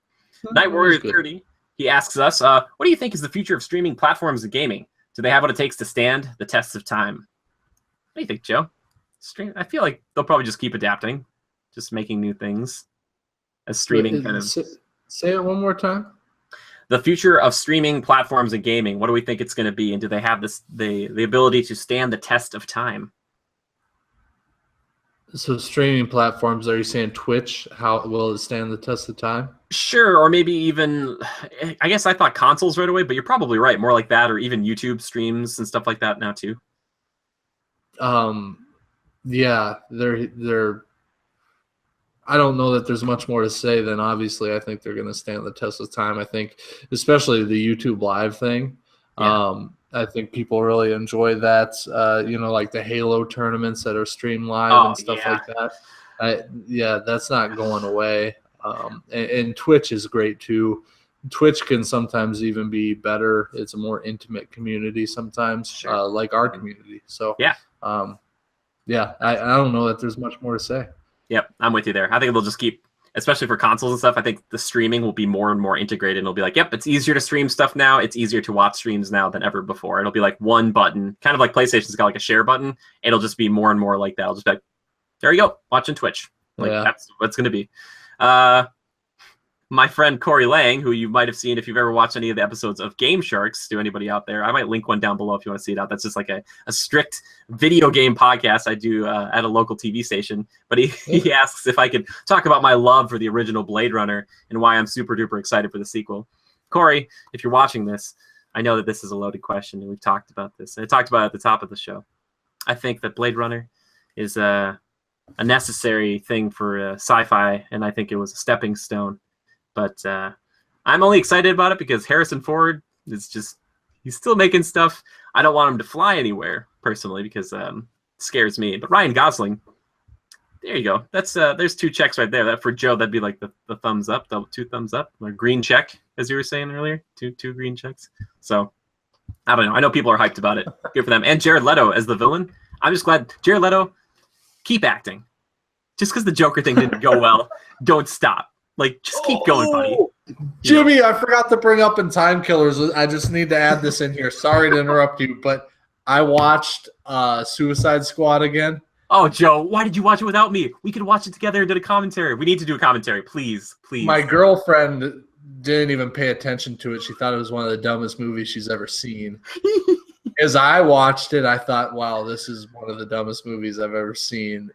Night Warrior 30. He asks us, what do you think is the future of streaming platforms and gaming? Do they have what it takes to stand the tests of time? What do you think, Joe? I feel like they'll probably just keep adapting, just making new things as streaming kind of. Say it one more time. The future of streaming platforms and gaming. What do we think it's going to be, and do they have the ability to stand the test of time? So streaming platforms, are you saying Twitch? How will it stand the test of time? Sure, or maybe even, I guess I thought consoles right away, but you're probably right. More like that, or even YouTube streams and stuff like that now too. Yeah, they're. I don't know that there's much more to say than obviously I think they're going to stand the test of time. I think especially the YouTube Live thing. Yeah. I think people really enjoy that. Like the Halo tournaments that are streamed live and stuff like that. That's not going away. And Twitch is great too. Twitch can sometimes even be better. It's a more intimate community sometimes, sure. Like our community. So yeah. I don't know that there's much more to say. Yep, I'm with you there. I think they'll just keep, especially for consoles and stuff, I think the streaming will be more and more integrated. And it'll be like, yep, it's easier to stream stuff now. It's easier to watch streams now than ever before. It'll be like one button, kind of like PlayStation's got like a share button. It'll just be more and more like that. It'll just be like, there you go, watching Twitch. Like that's what it's going to be. My friend Corey Lang, who you might have seen if you've ever watched any of the episodes of Game Sharks, to anybody out there, I might link one down below if you want to see it out. That's just like a strict video game podcast I do at a local TV station. But he asks if I could talk about my love for the original Blade Runner and why I'm super duper excited for the sequel. Corey, if you're watching this, I know that this is a loaded question, and we've talked about this. I talked about it at the top of the show. I think that Blade Runner is a necessary thing for sci-fi, and I think it was a stepping stone. But I'm only excited about it because Harrison Ford is he's still making stuff. I don't want him to fly anywhere, personally, because it scares me. But Ryan Gosling, there you go. That's there's two checks right there. That for Joe, that'd be like the thumbs up, the 2 thumbs up, or green check, as you were saying earlier. Two green checks. So I don't know. I know people are hyped about it. Good for them. And Jared Leto as the villain. I'm just glad. Jared Leto, keep acting. Just because the Joker thing didn't go well, don't stop. Like, just keep going, buddy. Jimmy, I forgot to bring up in Timekillers. I just need to add this in here. Sorry to interrupt you, but I watched Suicide Squad again. Oh, Joe, why did you watch it without me? We could watch it together and do a commentary. We need to do a commentary, please. My girlfriend didn't even pay attention to it. She thought it was one of the dumbest movies she's ever seen. As I watched it, I thought, wow, this is one of the dumbest movies I've ever seen.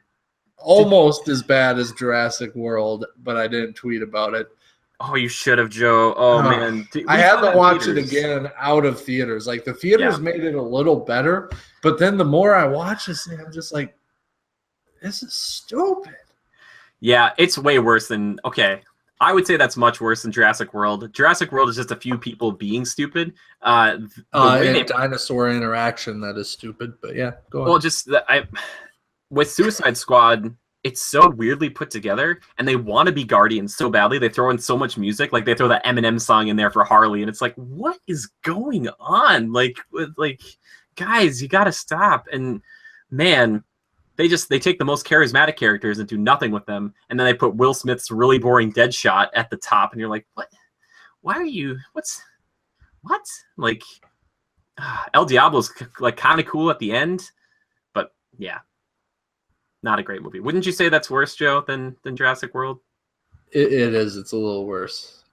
Almost as bad as Jurassic World, but I didn't tweet about it. Oh, you should have, Joe. Oh man, I we had saw to that in watch it theaters. again out of theaters. Like the theaters made it a little better, but then the more I watch this thing, I'm just like, this is stupid. Yeah, it's way worse than okay. I would say that's much worse than Jurassic World. Jurassic World is just a few people being stupid. The way And they dinosaur interaction that is stupid, but yeah, go on. well, just with Suicide Squad, it's so weirdly put together, and they want to be Guardians so badly. They throw in so much music, like they throw that Eminem song in there for Harley, and it's like, what is going on? Like guys, you got to stop. And man, they take the most charismatic characters and do nothing with them, and then they put Will Smith's really boring Deadshot at the top, and you're like, what? Why are you? What? Like, El Diablo's like kind of cool at the end, but yeah, not a great movie. Wouldn't you say that's worse, Joe, than Jurassic World? It is. It's a little worse.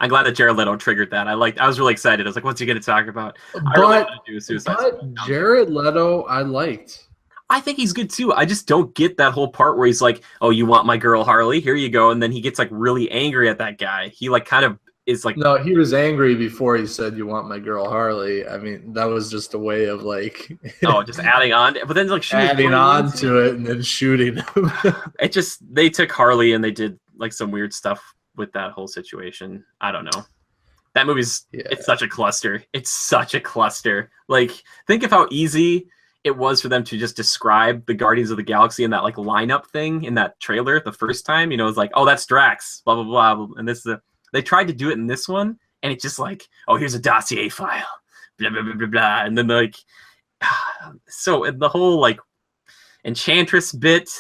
I'm glad that Jared Leto triggered that. I was really excited. I was like, what's he going to talk about? But Suicide Squad. Jared Leto, I liked. I think he's good too. I just don't get that whole part where he's like, "Oh, you want my girl Harley? Here you go," and then he gets like really angry at that guy. He like kind of is like, no, he was angry before he said, "You want my girl Harley." I mean, that was just a way of like, just adding on. But then like adding on to it and then shooting him. It just they took Harley and they did like some weird stuff with that whole situation. I don't know. That movie's it's such a cluster. It's such a cluster. Like, think of how easy it was for them to just describe the Guardians of the Galaxy in that like lineup thing in that trailer the first time. You know, it's like, oh, that's Drax, blah blah blah, and this is they tried to do it in this one, and it's just like, oh, here's a dossier file, blah blah blah blah blah, and then like, so the whole like Enchantress bit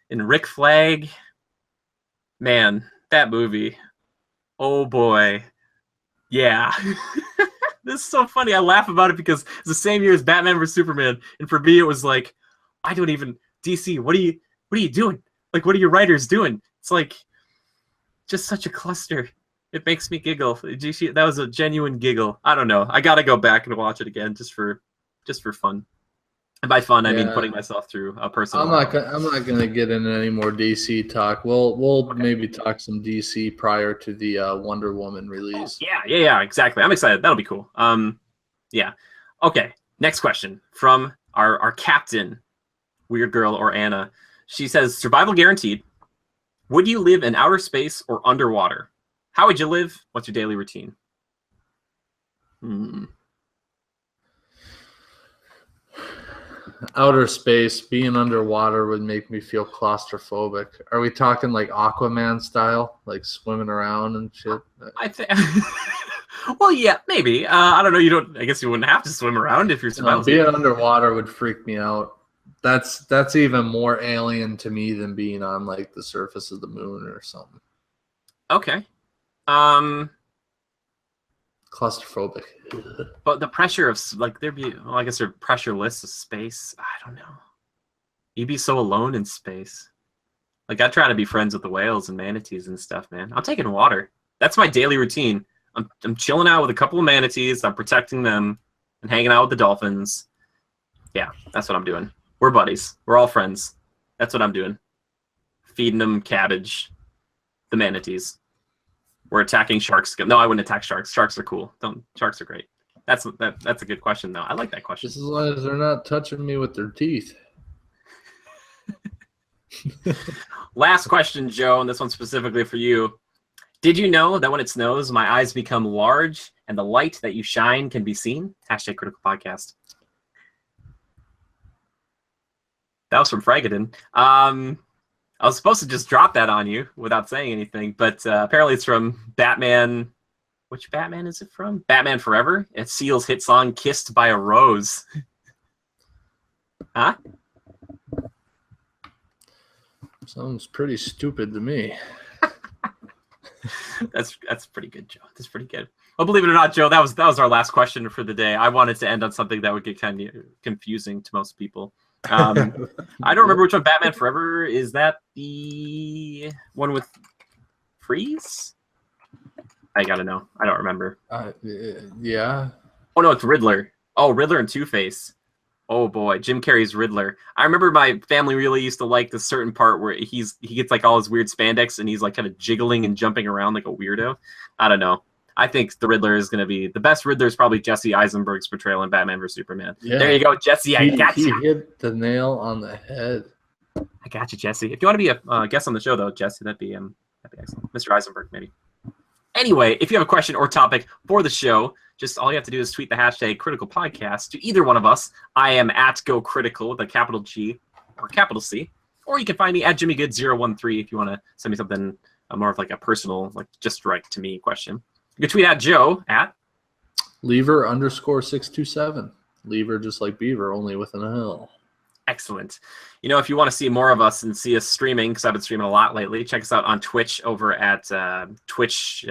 and Rick Flag, man, that movie, oh boy, yeah. This is so funny. I laugh about it because it's the same year as Batman vs Superman, and for me, it was like, I don't even DC. What are you doing? Like, what are your writers doing? It's like just such a cluster. It makes me giggle. That was a genuine giggle. I don't know. I gotta go back and watch it again just for fun. And by fun, I mean putting myself through a personal. I'm not gonna get into any more DC talk. We'll maybe talk some DC prior to the Wonder Woman release. Yeah, exactly. I'm excited. That'll be cool. Yeah. Okay. Next question from our captain, Weird Girl or Anna. She says, survival guaranteed. Would you live in outer space or underwater? How would you live? What's your daily routine? Outer space, being underwater would make me feel claustrophobic. Are we talking like Aquaman style, like swimming around and shit? I think. Well, yeah, maybe. I don't know. I guess you wouldn't have to swim around if you're surviving. Being underwater would freak me out. That's even more alien to me than being on like the surface of the moon or something. Okay. Claustrophobic. But the pressure of like I guess they're pressureless of space. I don't know. You'd be so alone in space. Like, I try to be friends with the whales and manatees and stuff, man. I'm taking water. That's my daily routine. I'm chilling out with a couple of manatees. I'm protecting them and hanging out with the dolphins. Yeah, that's what I'm doing. We're buddies. We're all friends. That's what I'm doing. Feeding them cabbage. The manatees. We're attacking sharks. No, I wouldn't attack sharks. Sharks are cool. Sharks are great. That's a good question, though. I like that question. Just as long as they're not touching me with their teeth. Last question, Joe, and this one's specifically for you. Did you know that when it snows, my eyes become large and the light that you shine can be seen? #Critical Podcast. That was from Fragadin. I was supposed to just drop that on you without saying anything, but apparently it's from Batman. Which Batman is it from? Batman Forever. It's Seal's hit song, Kissed by a Rose. Huh? Sounds pretty stupid to me. That's pretty good, Joe. That's pretty good. Well, believe it or not, Joe, that was our last question for the day. I wanted to end on something that would get kind of confusing to most people. I don't remember which one. Batman Forever, is that the one with Freeze? I gotta know. I don't remember. Yeah. Oh no, it's Riddler. Oh, Riddler and Two-Face. Oh boy, Jim Carrey's Riddler. I remember my family really used to like the certain part where he gets like all his weird spandex and he's like kind of jiggling and jumping around like a weirdo. I don't know. I think the Riddler is going to be the best. Riddler is probably Jesse Eisenberg's portrayal in Batman vs Superman. Yeah. There you go, Jesse. I got you. He hit the nail on the head. I got you, Jesse. If you want to be a guest on the show, though, Jesse, that'd be excellent. Mr. Eisenberg, maybe. Anyway, if you have a question or topic for the show, just all you have to do is tweet the hashtag Critical Podcast to either one of us. I am at GoCritical with a capital G or capital C, or you can find me at JimmyGood013 if you want to send me something more of like a personal, like just direct to me question. You can tweet at Joe at Lever_627. Lever just like Beaver, only with an L. Excellent. You know, if you want to see more of us and see us streaming, because I've been streaming a lot lately, check us out on Twitch over at Twitch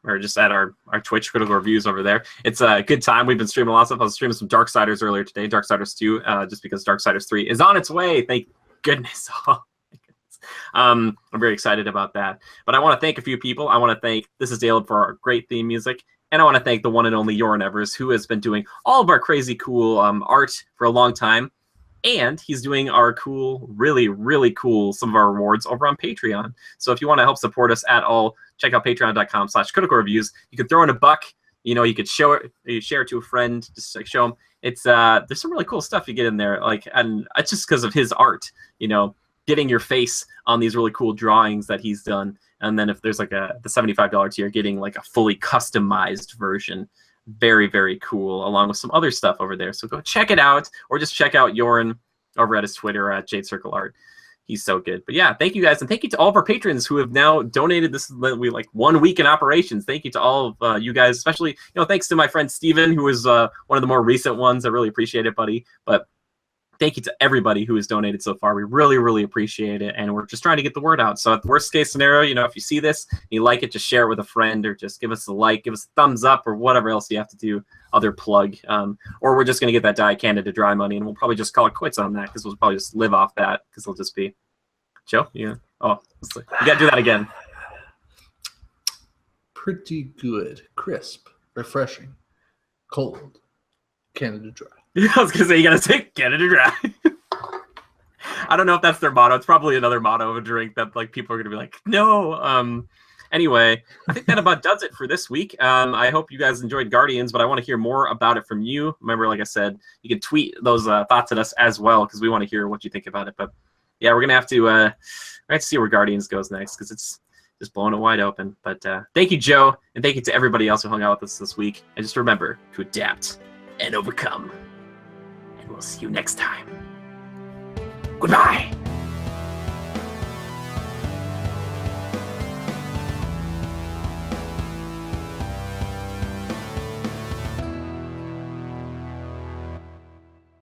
or just at our Twitch Critical Reviews over there. It's a good time. We've been streaming a lot of stuff. I was streaming some Darksiders earlier today, Darksiders 2, just because Darksiders 3 is on its way. Thank goodness. Oh, my goodness. I'm very excited about that. But I want to thank a few people. I want to thank This Is Dale for our great theme music. And I want to thank the one and only Yoran Evers, who has been doing all of our crazy cool art for a long time. And he's doing our cool, really, really cool, some of our rewards over on Patreon. So if you want to help support us at all, check out patreon.com/critical reviews. You could throw in a buck. You know, you could share it to a friend, just like show them. It's there's some really cool stuff you get in there. Like, and it's just because of his art, you know, getting your face on these really cool drawings that he's done. And then if there's like the $75 tier, getting like a fully customized version. Very, very cool, along with some other stuff over there. So go check it out, or just check out Yoran over at his Twitter at Jade Circle Art. He's so good. But yeah, thank you guys, and thank you to all of our patrons who have now donated. This is like 1 week in operations. Thank you to all of you guys, especially thanks to my friend Steven, who was one of the more recent ones. I really appreciate it, buddy. But thank you to everybody who has donated so far. We really, really appreciate it, and we're just trying to get the word out. So at the worst case scenario, if you see this, and you like it, just share it with a friend, or just give us a like, give us a thumbs up, or whatever else you have to do, other plug. Or we're just going to get that Die Canada dry money, and we'll probably just call it quits on that, because we'll probably just live off that, because it'll just be... Joe? Yeah. Oh, you got to do that again. Pretty good. Crisp. Refreshing. Cold. Canada Dry. I was going to say, you got to say Canada Dry. I don't know if that's their motto. It's probably another motto of a drink that like people are going to be like, no. Anyway, I think that about does it for this week. I hope you guys enjoyed Guardians, but I want to hear more about it from you. Remember, like I said, you can tweet those thoughts at us as well, because we want to hear what you think about it. But yeah, we're going to have to see where Guardians goes next, because it's just blowing it wide open. But thank you, Joe, and thank you to everybody else who hung out with us this week. And just remember to adapt and overcome. And we'll see you next time. Goodbye.